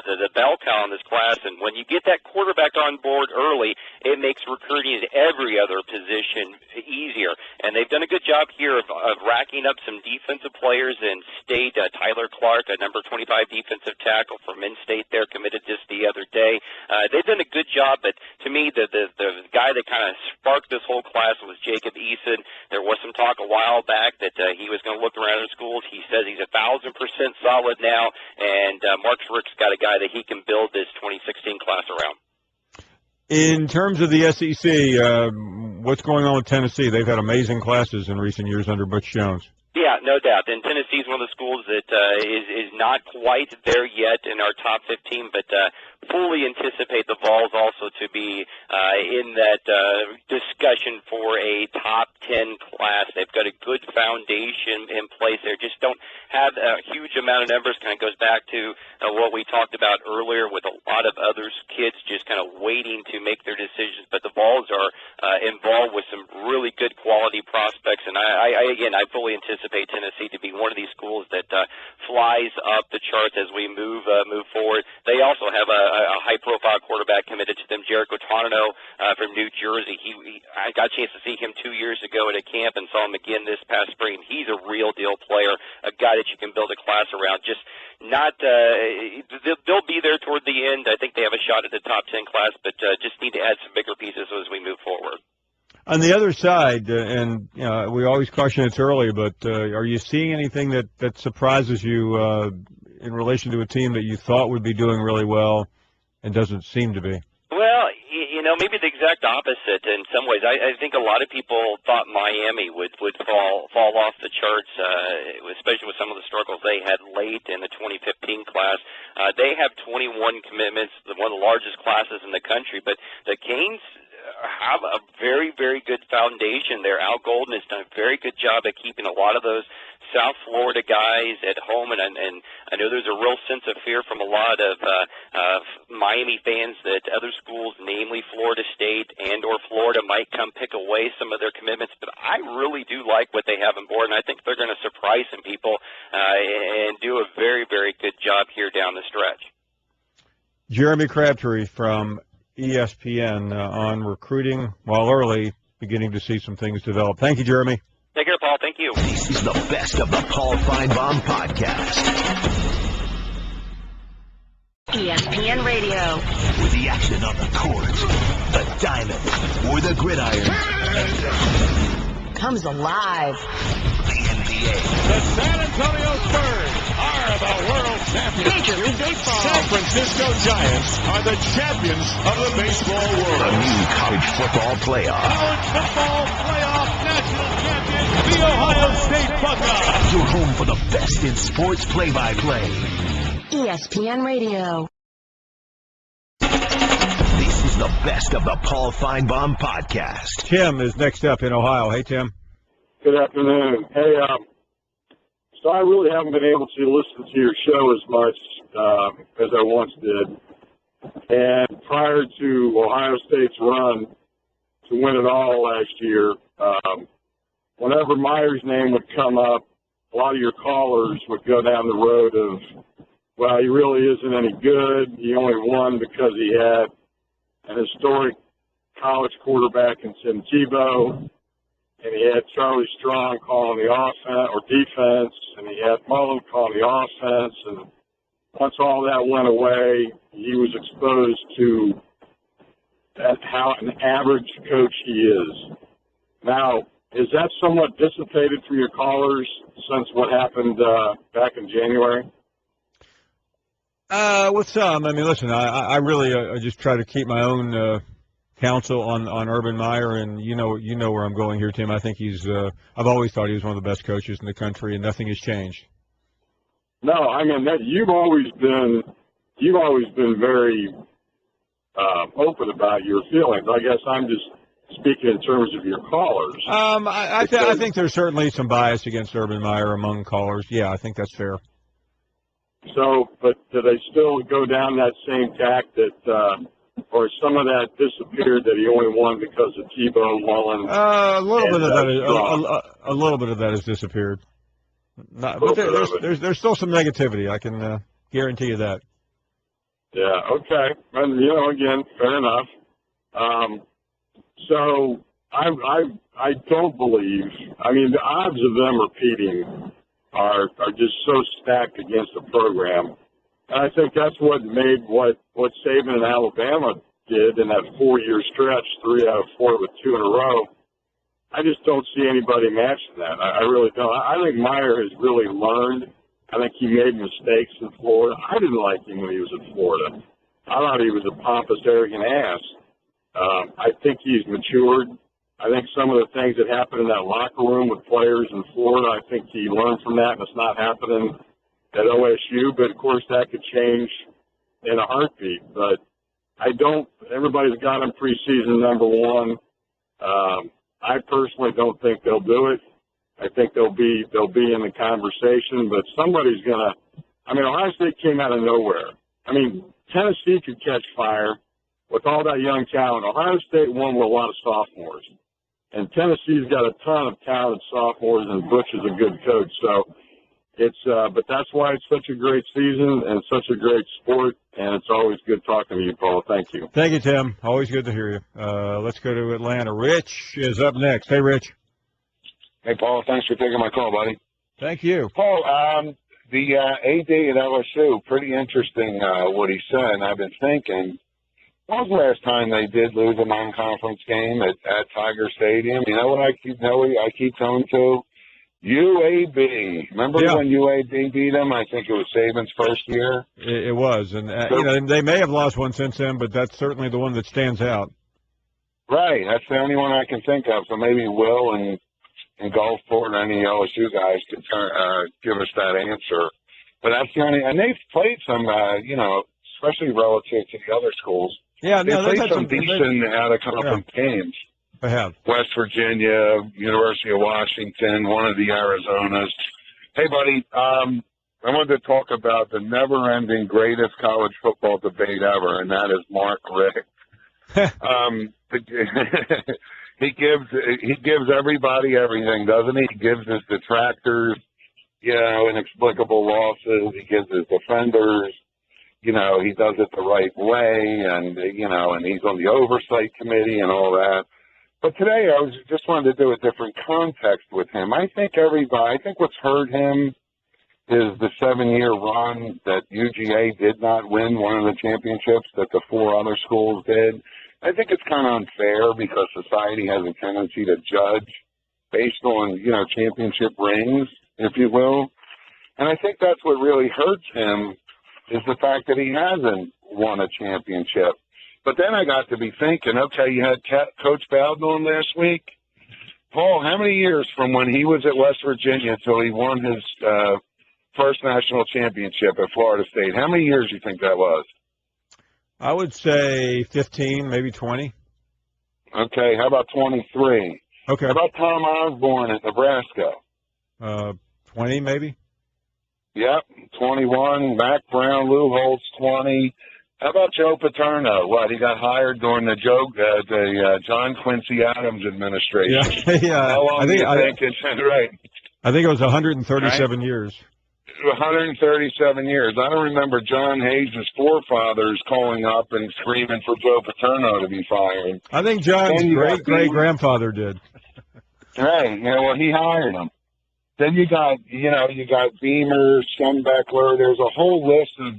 the bell cow in this class, and when you get that quarterback on board early, it makes recruiting at every other position easier, and they've done a good job here of racking up some defensive players in state. Tyler Clark, a number 25 defensive tackle from in-state there, committed just the other day. They've done a good job, but to me, the guy that kind of sparked this whole class was Jacob Eason. There was some talk a while back that he was going to look around at schools. He says he's 1,000% solid now, and Mark Rick's got a guy that he can build this 2016 class around. In terms of the SEC, what's going on with Tennessee? They've had amazing classes in recent years under Butch Jones. Yeah, no doubt. And Tennessee is one of the schools that is not quite there yet in our top 15, but fully anticipate the Vols also to be in that discussion for a top 10 class. They've got a good foundation in place there. Just don't have a huge amount of numbers. Kind of goes back to what we talked about earlier with a lot of other kids just kind of waiting to make their decisions. But the Vols are involved with some really good quality prospects, and I fully anticipate Tennessee to be one of these schools that flies up the charts as we move forward. They also have a high-profile quarterback committed to them, Jericho Tonino from New Jersey. I got a chance to see him 2 years ago at a camp and saw him again this past spring. He's a real-deal player, a guy that you can build a class around. Just not they'll be there toward the end. I think they have a shot at the top 10 class, but just need to add some bigger pieces as we move forward. On the other side, and we always caution it's early, but are you seeing anything that surprises you in relation to a team that you thought would be doing really well and doesn't seem to be? Well, maybe the exact opposite in some ways. I think a lot of people thought Miami would fall off the charts, especially with some of the struggles they had late in the 2015 class. They have 21 commitments, one of the largest classes in the country, but the Canes have a very, very good foundation there. Al Golden has done a very good job at keeping a lot of those South Florida guys at home, and I know there's a real sense of fear from a lot of Miami fans that other schools, namely Florida State and or Florida, might come pick away some of their commitments, but I really do like what they have on board, and I think they're going to surprise some people and do a very, very good job here down the stretch. Jeremy Crabtree from ESPN on recruiting while early, beginning to see some things develop. Thank you, Jeremy. Take care, Paul. Thank you. This is the best of the Paul Finebaum podcast. ESPN Radio. With the action on the court, the diamond, or the gridiron. Comes alive. The NBA. The San Antonio Spurs are the world champions. Major League Baseball. San Francisco Giants are the champions of the baseball world. The new college football playoff. College football playoff national champions, the Ohio State Buckeyes. Your home for the best in sports play-by-play. ESPN Radio. This is the best of the Paul Finebaum podcast. Tim is next up in Ohio. Hey, Tim. Good afternoon. Hey, So I really haven't been able to listen to your show as much as I once did. And prior to Ohio State's run to win it all last year, whenever Meyer's name would come up, a lot of your callers would go down the road of, well, he really isn't any good. He only won because he had an historic college quarterback in Tim Tebow, and he had Charlie Strong calling the offense or defense, and he had Mullen calling the offense. And once all that went away, he was exposed to how an average coach he is. Now, is that somewhat dissipated from your callers since what happened back in January? With some. I mean, listen, I really I just try to keep my own counsel on Urban Meyer, and you know where I'm going here, Tim. I think he's I've always thought he was one of the best coaches in the country, and nothing has changed. No, I mean you've always been very open about your feelings. I guess I'm just speaking in terms of your callers. I think there's certainly some bias against Urban Meyer among callers. Yeah, I think that's fair. So, but do they still go down that same tack that, or some of that disappeared that he only won because of Tebow, Mullen? A little bit of that has disappeared. But there's still some negativity. I can guarantee you that. Yeah. Okay. And again, fair enough. So I don't believe. I mean, the odds of them repeating are just so stacked against the program. And I think that's what made what Saban and Alabama did in that 4-year stretch, 3 out of 4 with 2 in a row. I just don't see anybody matching that. I really don't. I think Meyer has really learned. I think he made mistakes in Florida. I didn't like him when he was in Florida. I thought he was a pompous, arrogant ass. I think he's matured. I think some of the things that happened in that locker room with players in Florida, I think he learned from that, and it's not happening at OSU. But, of course, that could change in a heartbeat. But I don't – everybody's got him preseason number 1. I personally don't think they'll do it. I think they'll be in the conversation. But somebody's going to – I mean, Ohio State came out of nowhere. I mean, Tennessee could catch fire with all that young talent. Ohio State won with a lot of sophomores. And Tennessee's got a ton of talented sophomores, and Butch is a good coach. So it's, but that's why it's such a great season and such a great sport. And it's always good talking to you, Paul. Thank you. Thank you, Tim. Always good to hear you. Let's go to Atlanta. Rich is up next. Hey, Rich. Hey, Paul. Thanks for taking my call, buddy. Thank you. Paul, the AD at LSU, pretty interesting what he said. And I've been thinking, when was the last time they did lose a non-conference game at Tiger Stadium? You know what I keep going to? UAB. Remember when UAB beat them? I think it was Saban's first year. It was, and they may have lost one since then, but that's certainly the one that stands out. Right, that's the only one I can think of. So maybe Will and Gulfport and any LSU guys could give us that answer. But that's the only, and they've played some, especially relative to the other schools. Yeah, they played some decent out-of-conference games. They have. West Virginia, University of Washington, one of the Arizonas. Hey, buddy, I wanted to talk about the never-ending greatest college football debate ever, and that is Mark Richt. He gives everybody everything, doesn't he? He gives his detractors, inexplicable losses. He gives his defenders. He does it the right way, and he's on the oversight committee and all that. But today I just wanted to do a different context with him. I think what's hurt him is the 7-year run that UGA did not win one of the championships that the 4 other schools did. I think it's kind of unfair because society has a tendency to judge based on, championship rings, if you will. And I think that's what really hurts him is the fact that he hasn't won a championship. But then I got to be thinking, okay, you had Coach Bowden on last week. Paul, how many years from when he was at West Virginia till he won his first national championship at Florida State? How many years do you think that was? I would say 15, maybe 20. Okay, how about 23? Okay. How about Tom Osborne at Nebraska? 20, maybe. Yep, 21. Mac Brown, Lou Holtz, 20. How about Joe Paterno? What, he got hired during the John Quincy Adams administration. Yeah. How long do you think it's right? I think it was 137 years. 137 years. I don't remember John Hayes' forefathers calling up and screaming for Joe Paterno to be fired. I think John's great-great-grandfather did. Right. Yeah, well, he hired him. Then you got Beamer, Schembeckler. There's a whole list of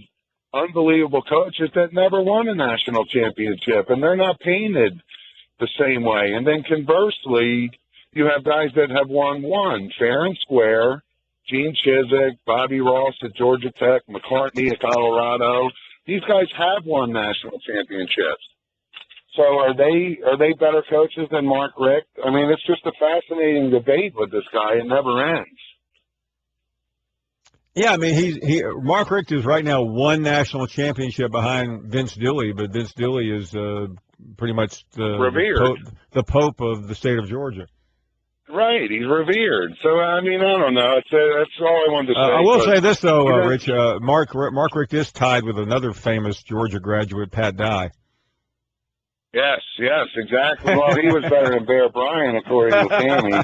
unbelievable coaches that never won a national championship, and they're not painted the same way. And then conversely, you have guys that have won one, fair and square. Gene Chizik, Bobby Ross at Georgia Tech, McCartney at Colorado. These guys have won national championships. So are they better coaches than Mark Richt? I mean, it's just a fascinating debate with this guy. It never ends. Yeah, I mean, Mark Richt is right now one national championship behind Vince Dilley, but Vince Dilley is pretty much the Pope of the state of Georgia. Right, he's revered. So, I mean, I don't know. That's all I wanted to say. I will say this, though, Rich. Mark Richt is tied with another famous Georgia graduate, Pat Dye. Yes, exactly. Well, he was better than Bear Bryant, according to Tammy.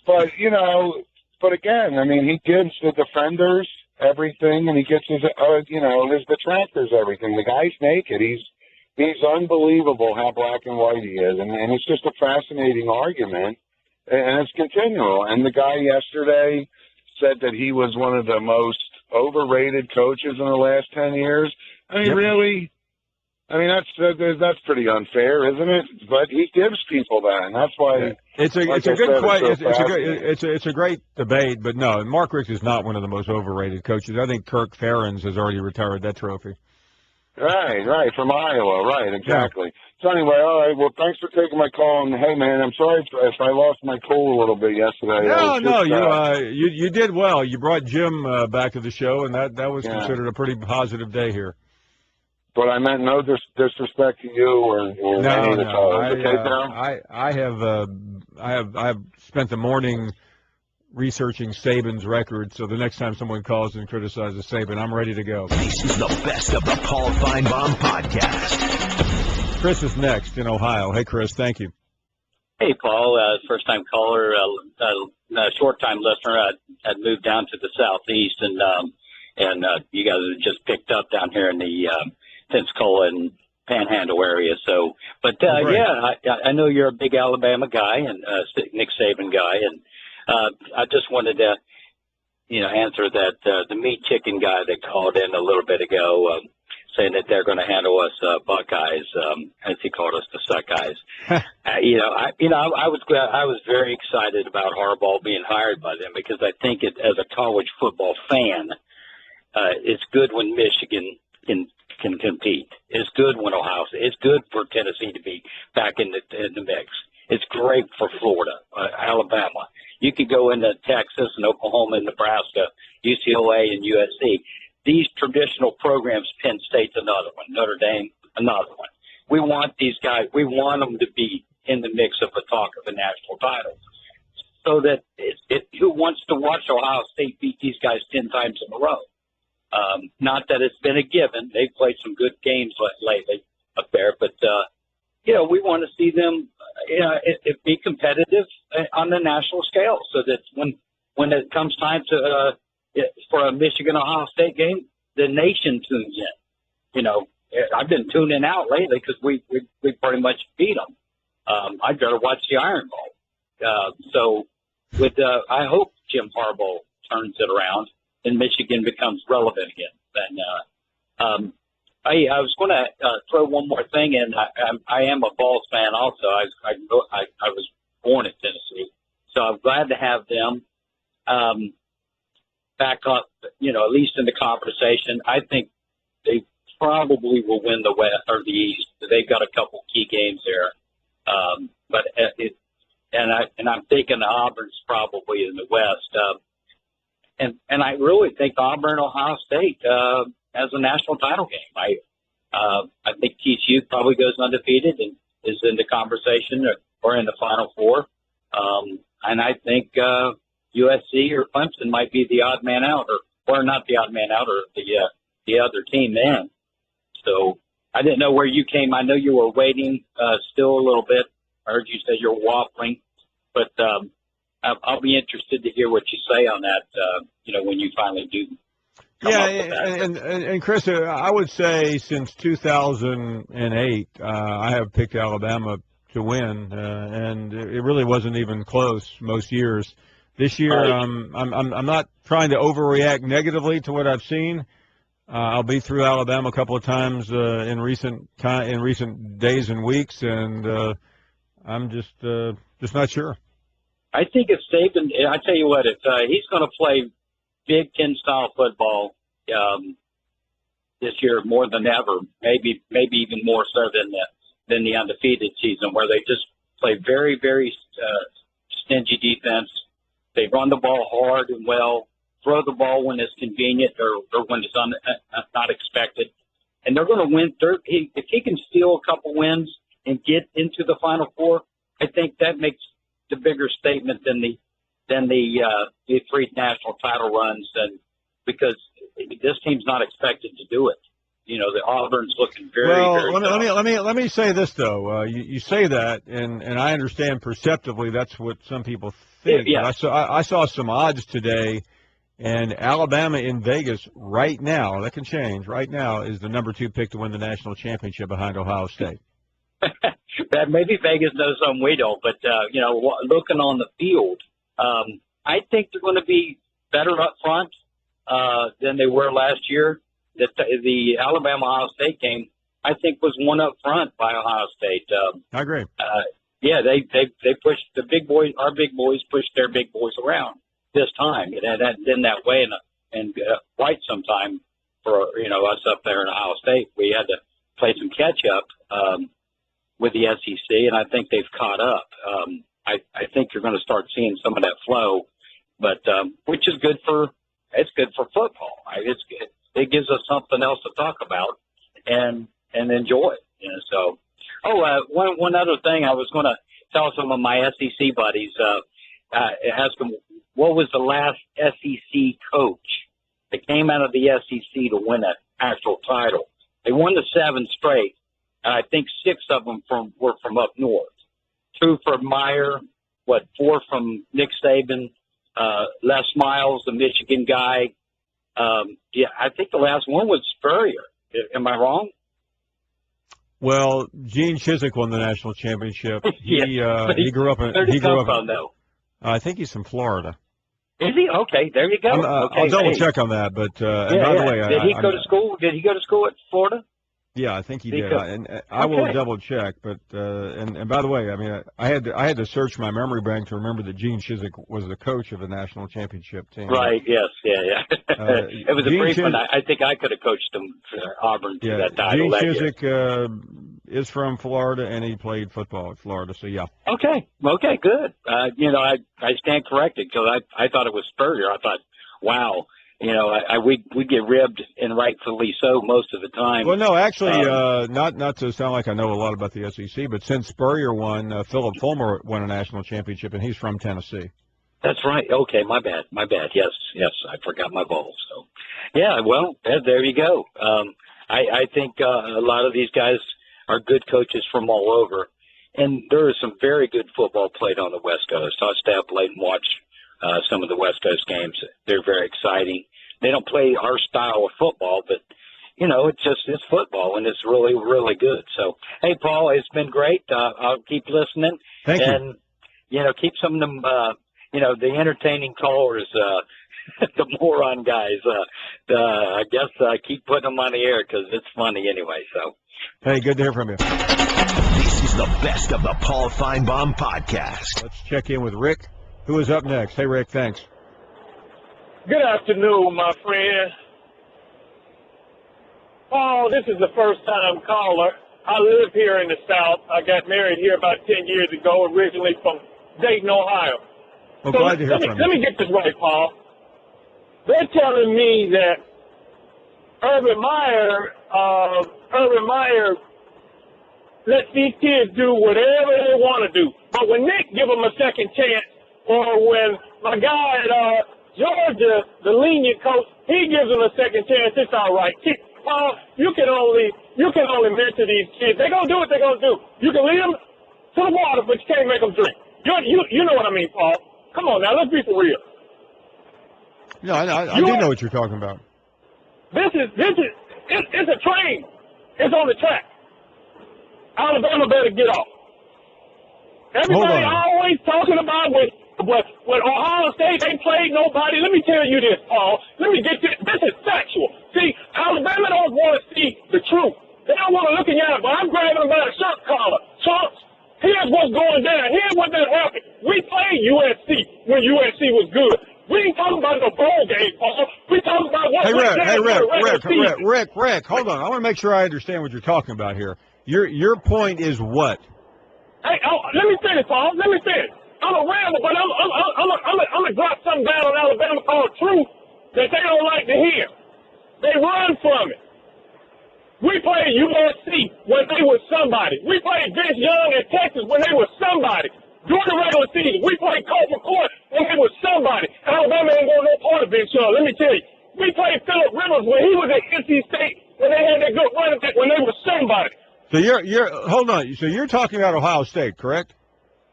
But again, I mean, he gives the defenders everything, and he gets his detractors everything. The guy's naked. He's unbelievable how black and white he is, and it's just a fascinating argument, and it's continual. And the guy yesterday said that he was one of the most overrated coaches in the last 10 years. I mean, really? I mean, that's pretty unfair, isn't it? But he gives people that, and that's why it's a great debate. But no, Mark Richt is not one of the most overrated coaches. I think Kirk Ferentz has already retired that trophy. Right, from Iowa, right, exactly. Yeah. So anyway, all right, well, thanks for taking my call, and hey, man, I'm sorry if I lost my cool a little bit yesterday. You did well. You brought Jim back to the show, and that was considered a pretty positive day here. But I meant no disrespect to you or any of the callers. I have spent the morning researching Saban's record, so the next time someone calls and criticizes Saban, I'm ready to go. This is the best of the Paul Finebaum podcast. Chris is next in Ohio. Hey, Chris, thank you. Hey, Paul, first-time caller, short-time listener. I'd moved down to the southeast, and you guys have just picked up down here in the Pensacola and Panhandle area. So, but I know you're a big Alabama guy and Nick Saban guy, and I just wanted to, answer that the meat chicken guy that called in a little bit ago, saying that they're going to handle us Buckeyes, as he called us, the Suckeyes. I was very excited about Harbaugh being hired by them because I think as a college football fan, it's good when Michigan can compete. It's good when Ohio State. It's good for Tennessee to be back in the mix. It's great for Florida, Alabama. You could go into Texas and Oklahoma and Nebraska, UCLA and USC. These traditional programs, Penn State's another one, Notre Dame, another one. We want these guys. We want them to be in the mix of a talk of a national title, so that who wants to watch Ohio State beat these guys 10 times in a row? Not that it's been a given. They've played some good games lately up there, but we want to see them be competitive on the national scale, so that when it comes time to for a Michigan-Ohio State game, the nation tunes in. I've been tuning out lately because we pretty much beat them. I'd rather watch the Iron Bowl. So I hope Jim Harbaugh turns it around and Michigan becomes relevant again. And I was going to throw one more thing in. I am a Vols fan also. I was born in Tennessee, so I'm glad to have them back up. At least in the conversation. I think they probably will win the West or the East. They've got a couple key games there, but I'm thinking Auburn's probably in the West. And I really think Auburn, Ohio State as a national title game. I think TCU probably goes undefeated and is in the conversation or in the Final Four. And I think USC or Clemson might be the odd man out, or not the odd man out, or the other team then. So I didn't know where you came. I know you were waiting still a little bit. I heard you say you're waffling, but I'll be interested to hear what you say on that, when you finally do. Yeah, and Chris, I would say since 2008, I have picked Alabama to win, and it really wasn't even close most years. This year, Right. I'm not trying to overreact negatively to what I've seen. I'll be through Alabama a couple of times in recent days and weeks, and I'm just not sure. I think if Saban, I tell you what, if he's going to play Big Ten style football this year more than ever, maybe even more so than the undefeated season, where they just play very, very stingy defense. They run the ball hard and well, throw the ball when it's convenient or when it's not expected, and they're going to win. If he can steal a couple wins and get into the Final Four, I think that makes the bigger statement than the three national title runs, and because this team's not expected to do it. The Auburn's looking very, very tough. Let me say this though. You say that, and I understand perceptively that's what some people think. Yeah. But I saw some odds today, and Alabama in Vegas right now, that can change. Right now is the number 2 pick to win the national championship behind Ohio State. That maybe Vegas knows something we don't, but looking on the field, I think they're going to be better up front than they were last year. The Alabama-Ohio State game, I think, was one up front by Ohio State. I agree. They pushed the big boys. Our big boys pushed their big boys around this time. It hadn't been that way in quite some time for us up there in Ohio State. We had to play some catch up with the SEC, and I think they've caught up. I think you're going to start seeing some of that flow, but which is good for football. It gives us something else to talk about and enjoy. So, one other thing I was going to tell some of my SEC buddies, ask them what was the last SEC coach that came out of the SEC to win an actual title. They won the 7 straight. I think 6 of them were from up north. 2 from Meyer, 4 from Nick Saban, Les Miles, the Michigan guy. I think the last one was Spurrier. Am I wrong? Well, Gene Chizik won the national championship. He grew up in. Where did he come from, though? I think he's from Florida. Is he? Okay, there you go. I'll double check on that. But by the way, did he go to school? Did he go to school at Florida? Yeah, I think he did. I will double check. But and by the way, I mean, I had to search my memory bank to remember that Gene Chizik was the coach of the national championship team. Right. Yes. Yeah. It was a brief one. I think I could have coached him for Auburn to that title. Gene Chizik is from Florida, and he played football at Florida. So yeah. Okay. Good. I stand corrected because I thought it was Spurrier. I thought, wow. We get ribbed, and rightfully so, most of the time. Well, no, actually, not to sound like I know a lot about the SEC, but since Spurrier won, Philip Fulmer won a national championship, and he's from Tennessee. That's right. Okay, my bad. Yes, I forgot my balls. So, yeah, well, there you go. I think a lot of these guys are good coaches from all over, and there is some very good football played on the West Coast. I stay up late and watch some of the West Coast games. They're very exciting. They don't play our style of football, but, it's football, and it's really, really good. So, hey, Paul, it's been great. I'll keep listening. Thank you. And, keep some of them, the entertaining callers, the moron guys. I guess keep putting them on the air because it's funny anyway. So, hey, good to hear from you. This is the best of the Paul Finebaum podcast. Let's check in with Rick, who is up next. Hey, Rick, thanks. Good afternoon, my friend. Paul, this is the first-time caller. I live here in the South. I got married here about 10 years ago, originally from Dayton, Ohio. Well, glad to hear from you. Let me get this right, Paul. They're telling me that Urban Meyer lets these kids do whatever they want to do. But when Nick give them a second chance, or when my guy at Georgia, the lenient coach, he gives them a second chance, it's all right. Paul, you can only mentor these kids. They're going to do what they're going to do. You can lead them to the water, but you can't make them drink. You know what I mean, Paul. Come on now, let's be for real. No, I do know what you're talking about. It's a train. It's on the track. Alabama better get off. Everybody always talking about when Ohio State, they played nobody. Let me tell you this, Paul. Let me get this. This is factual. See, Alabama don't want to see the truth. They don't want to look at you, but I'm grabbing them by the shirt collar. Chunks, here's what's going down. Here's what that happened. We played USC when USC was good. We ain't talking about the bowl game, Paul. We talking about what Rick, hold on. I want to make sure I understand what you're talking about here. Your point is what? Hey, let me finish, Paul. Let me finish. I'm a ramble, but I'm gonna drop something down on Alabama called truth that they don't like to hear. They run from it. We played USC when they were somebody. We played Vince Young in Texas when they were somebody. During the regular season, we played Colt McCoy when they were somebody. Alabama ain't going no part of Vince Young. Let me tell you. We played Phillip Rivers when he was at NC State when they had that good running back when they were somebody. So hold on. So you're talking about Ohio State, correct?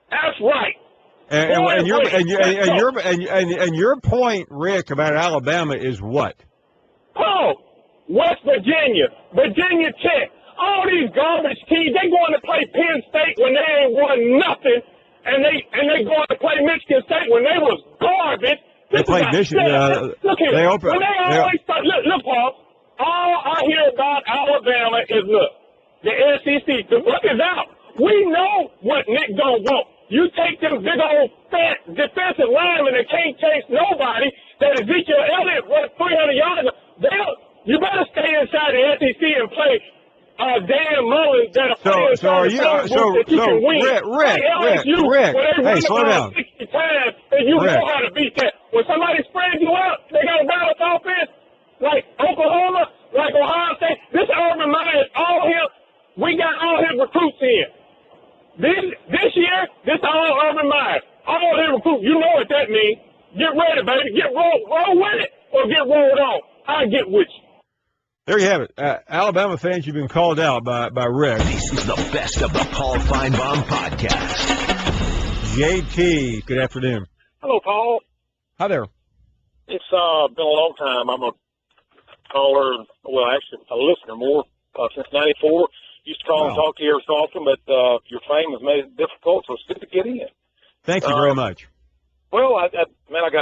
That's right. And your point, Rick, about Alabama is what? Oh, West Virginia, Virginia Tech, all these garbage teams, they going to play Penn State when they ain't won nothing, and they going to play Michigan State when they was garbage. They played Michigan. Look here. Look, Paul, all I hear about Alabama is, the SEC. The book is out. We know what Nick gonna want. You take them big old fat defensive linemen that can't chase nobody, that Ezekiel Elliott runs 300 yards. You better stay inside the SEC and play Dan Mullins that are playing inside Rick, hey, slow down. 60 times, and you know how to beat that. When somebody spreads you out, they got a balanced offense, like Oklahoma, like Ohio State. This Urban Meyer is all him. We got all his recruits in. This year, this all Urban Meyer. All his recruits. You know what that means. Get ready, baby. Get roll with it or get rolled on. I'll get with you. There you have it. Alabama fans, you've been called out by Rick. This is the best of the Paul Finebaum podcast. JT, good afternoon. Hello, Paul. Hi there. It's been a long time. I'm a caller, well, actually a listener more since '94. Used to call and talk to you every so often, but your fame has made it difficult, so it's good to get in. Thank you very much. Well, I got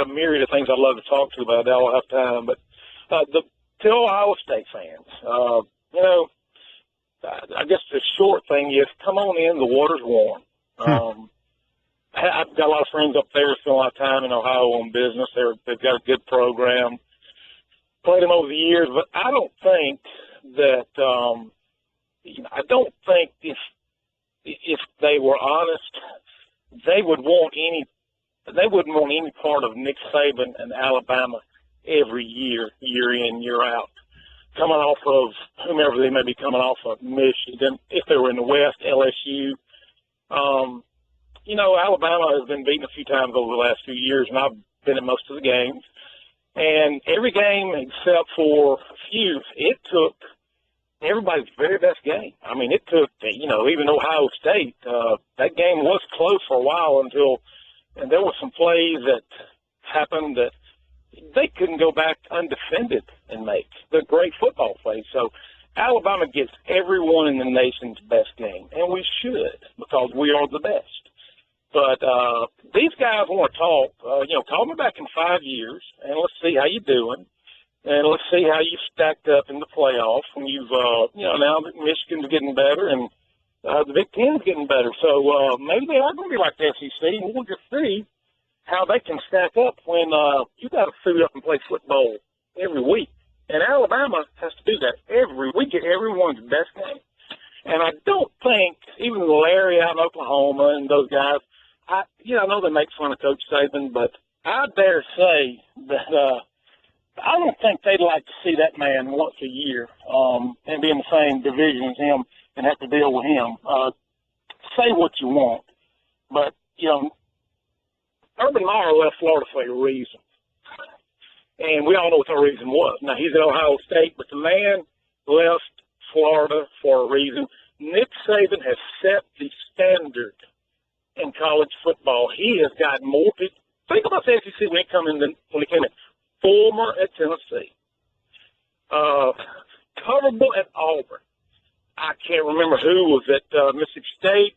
a myriad of things I'd love to talk to you about. I don't have time, but to Ohio State fans, I guess the short thing is come on in. The water's warm. I've got a lot of friends up there spend a lot of time in Ohio on business. They've got a good program. Played them over the years, but I don't think that if they were honest, they wouldn't want any part of Nick Saban and Alabama every year, year in, year out, coming off of whomever they may be coming off of, Michigan, if they were in the West, LSU. Alabama has been beaten a few times over the last few years, and I've been in most of the games. And every game except for a few, it took everybody's very best game. I mean, it took, even Ohio State, that game was close for a while and there were some plays that happened that they couldn't go back undefended and make. They're great football plays. So Alabama gets everyone in the nation's best game, and we should because we are the best. But these guys want to talk. Call me back in 5 years, and let's see how you're doing. And let's see how you stacked up in the playoffs when you've, now that Michigan's getting better and the Big Ten's getting better. So maybe they are going to be like the SEC, and we'll just see how they can stack up when you got to suit up and play football every week. And Alabama has to do that every week, get everyone's best game. And I don't think, even Larry out in Oklahoma and those guys, I know they make fun of Coach Saban, but I dare say that I don't think they'd like to see that man once a year and be in the same division as him and have to deal with him. Say what you want, but, Urban Meyer left Florida for a reason. And we all know what the reason was. Now, he's at Ohio State, but the man left Florida for a reason. Nick Saban has set the standard in college football. He has got more people. Think about the SEC when he came in. Former at Tennessee. Coverable at Auburn. I can't remember who was at Mississippi State.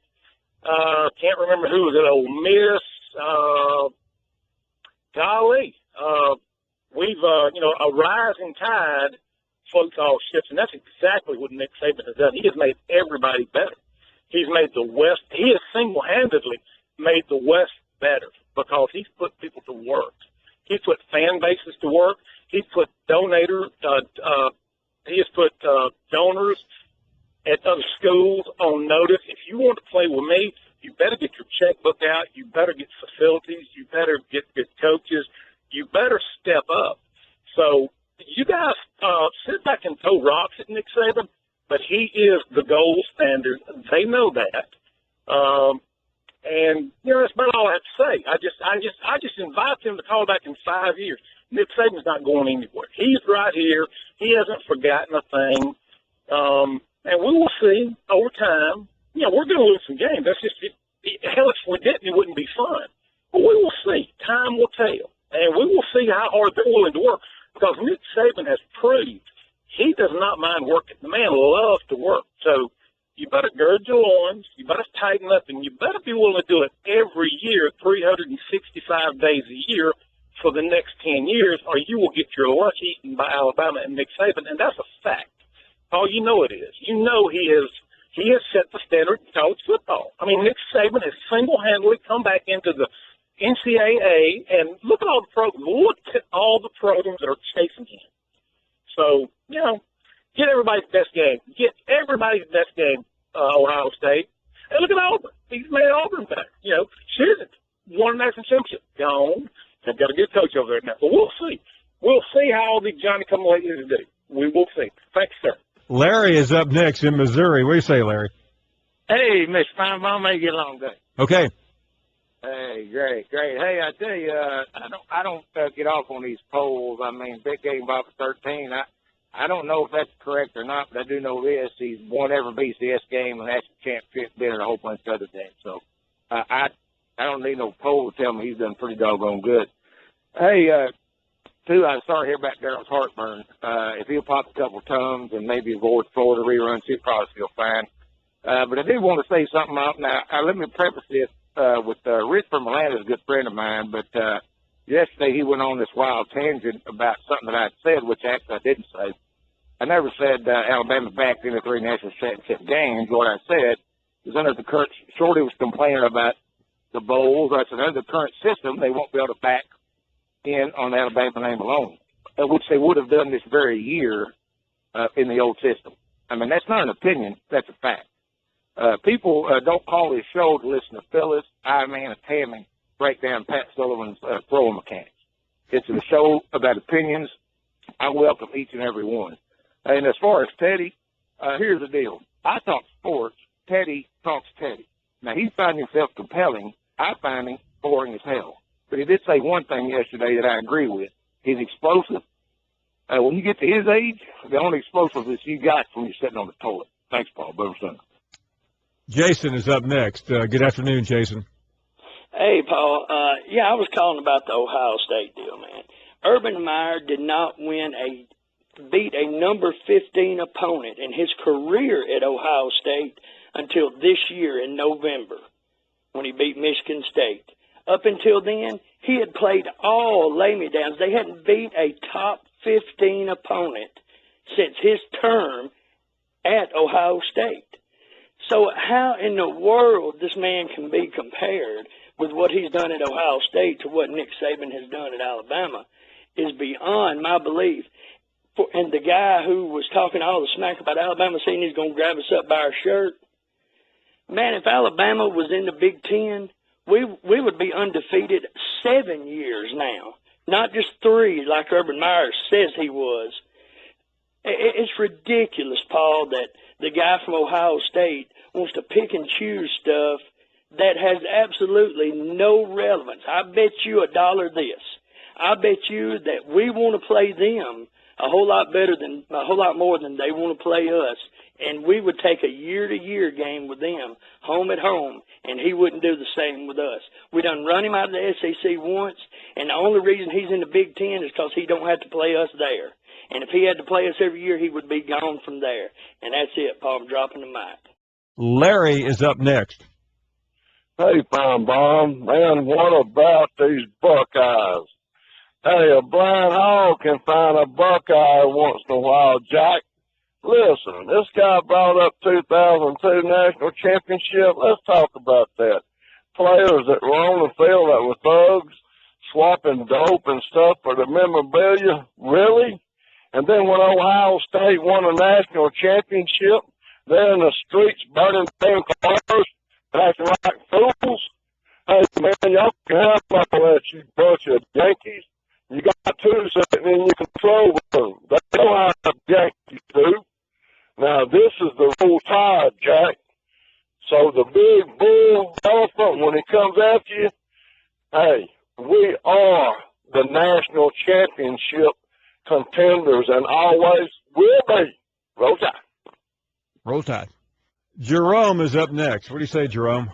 Can't remember who was at Ole Miss. We've, a rising tide floats all ships, and that's exactly what Nick Saban has done. He has made everybody better. He has single-handedly made the West better because he's put people to work. He's put fan bases to work. He's put donors at other schools on notice. If you want to play with me, you better get your checkbook out. You better get facilities. You better get good coaches. You better step up. So you guys sit back and throw rocks at Nick Saban, but he is the gold standard. They know that. And that's about all I have to say. I just invite him to call back in 5 years. Nick Saban's not going anywhere. He's right here. He hasn't forgotten a thing. And we will see over time. We're going to lose some games. That's just hell. If we didn't, it wouldn't be fun. But we will see. Time will tell, and we will see how hard they're willing to work. Because Nick Saban has proved he does not mind working. The man loves to work. So you better gird your loins, you better tighten up, and you better be willing to do it every year, 365 days a year for the next 10 years, or you will get your lunch eaten by Alabama and Nick Saban, and that's a fact. Oh, you know it is. You know he has set the standard in college football. I mean, Nick Saban has single-handedly come back into the NCAA, and look at all the programs. Look at all the programs that are chasing him. So, get everybody's best game. Get everybody's best game, Ohio State. And look at Auburn. He's made Auburn better. Chisholm won a national championship. Gone. They've got a good coach over there now. But we'll see. We'll see how all the Johnny-come-latelys do. We will see. Thanks, sir. Larry is up next in Missouri. What do you say, Larry? Hey, Mr. Finebaum, how you get along today? Okay. Hey, great. Hey, I tell you, I don't get off on these polls. I mean, big game Bob for 13. I don't know if that's correct or not, but I do know this: he's won every BCS game and that's the championship bid and a whole bunch of other things. So I don't need no poll to tell me he's done pretty doggone good. Hey, too, I'm sorry to hear about Daryl's heartburn. If he'll pop a couple tums and maybe avoid Florida reruns, he'll probably feel fine. But I do want to say something out now. Let me preface this with Rich from Atlanta is a good friend of mine, but yesterday he went on this wild tangent about something that I'd said, which actually I didn't say. I never said Alabama backed into 3 national championship games. What I said is under the current, Shorty was complaining about the bowls. I said under the current system, they won't be able to back in on the Alabama name alone, which they would have done this very year in the old system. I mean, that's not an opinion. That's a fact. People don't call this show to listen to Phyllis, Ironman, and Tammy break down Pat Sullivan's throwing mechanics. It's a show about opinions. I welcome each and every one. And as far as Teddy, here's the deal. I talk sports. Teddy talks Teddy. Now, he finds himself compelling. I find him boring as hell. But he did say one thing yesterday that I agree with. He's explosive. When you get to his age, the only explosiveness you got from you sitting on the toilet. Thanks, Paul. Better son. Jason is up next. Good afternoon, Jason. Hey, Paul. I was calling about the Ohio State deal, man. Urban Meyer did not beat a number 15 opponent in his career at Ohio State until this year in November when he beat Michigan State. Up until then, he had played all lay-me-downs. They hadn't beat a top 15 opponent since his term at Ohio State. So how in the world this man can be compared with what he's done at Ohio State to what Nick Saban has done at Alabama is beyond my belief. And the guy who was talking all the smack about Alabama saying he's going to grab us up by our shirt, man, if Alabama was in the Big Ten, we would be undefeated 7 years now, not just 3 like Urban Meyer says he was. It's ridiculous, Paul, that the guy from Ohio State wants to pick and choose stuff that has absolutely no relevance. I bet you $1 this. I bet you that we want to play them a whole lot more than they want to play us. And we would take a year-to-year game with them, home at home, and he wouldn't do the same with us. We done run him out of the SEC once, and the only reason he's in the Big Ten is because he don't have to play us there. And if he had to play us every year, he would be gone from there. And that's it, Paul. I'm dropping the mic. Larry is up next. Hey, Finebaum, man, what about these Buckeyes? Hey, a blind hog can find a Buckeye once in a while, Jack. Listen, this guy brought up 2002 national championship. Let's talk about that. Players that were on the field that were thugs, swapping dope and stuff for the memorabilia. Really? And then when Ohio State won a national championship, they're in the streets burning down cars, acting like fools. Hey, man, y'all can have all that, you bunch of Yankees. You got two sitting in your control room. They know how the Yankees do. Now, this is the roll tide, Jack. So the big bull elephant, when he comes after you, hey, we are the national championship contenders and always will be. Roll Tide. Roll Tide. Jerome is up next. What do you say, Jerome?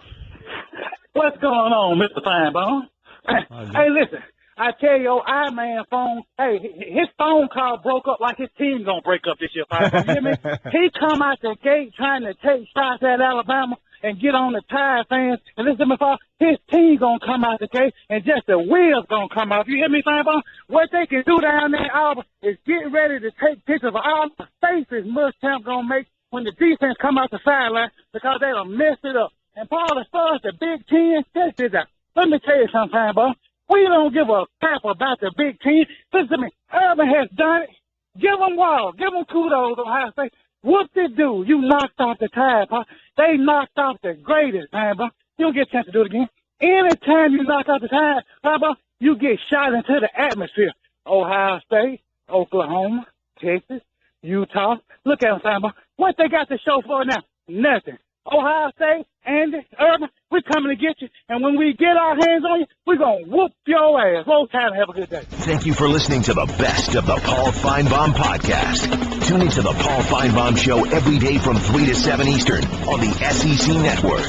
What's going on, Mr. Finebaum? Hey, listen. I tell you, I-Man phone, hey, his phone call broke up like his team gonna break up this year, Finebaum. You hear me? He come out the gate trying to take shots at Alabama and get on the Tide fans. And listen to me, Paul, his team gonna come out the gate and just the wheels gonna come off. You hear me, Finebaum? What they can do down there in Auburn is get ready to take pictures of all the faces Muschamp gonna make when the defense come out the sideline because they done messed it up. And Paul, as far as the Big Ten, check this out. Let me tell you something, Finebaum. We don't give a crap about the Big Ten. Listen to me. Urban has done it. Give them walls. Give them kudos, Ohio State. What they do? You knocked off the Tide, Paul. They knocked off the greatest, Finebaum. You don't get a chance to do it again. Anytime you knock off the Tide, Finebaum, you get shot into the atmosphere. Ohio State, Oklahoma, Texas, Utah. Look at them, Finebaum. What they got to show for now? Nothing. Ohio State, Andy, Urban, we're coming to get you. And when we get our hands on you, we're going to whoop your ass. Roll Tide and have a good day. Thank you for listening to the best of the Paul Finebaum podcast. Tune into the Paul Finebaum Show every day from 3 to 7 Eastern on the SEC Network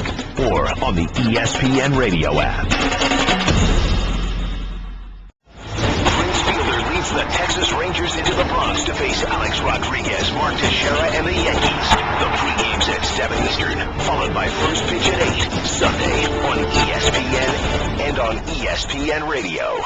or on the ESPN radio app. The Texas Rangers into the Bronx to face Alex Rodriguez, Mark Teixeira, and the Yankees. The pregame's at 7 Eastern, followed by first pitch at 8, Sunday on ESPN and on ESPN Radio.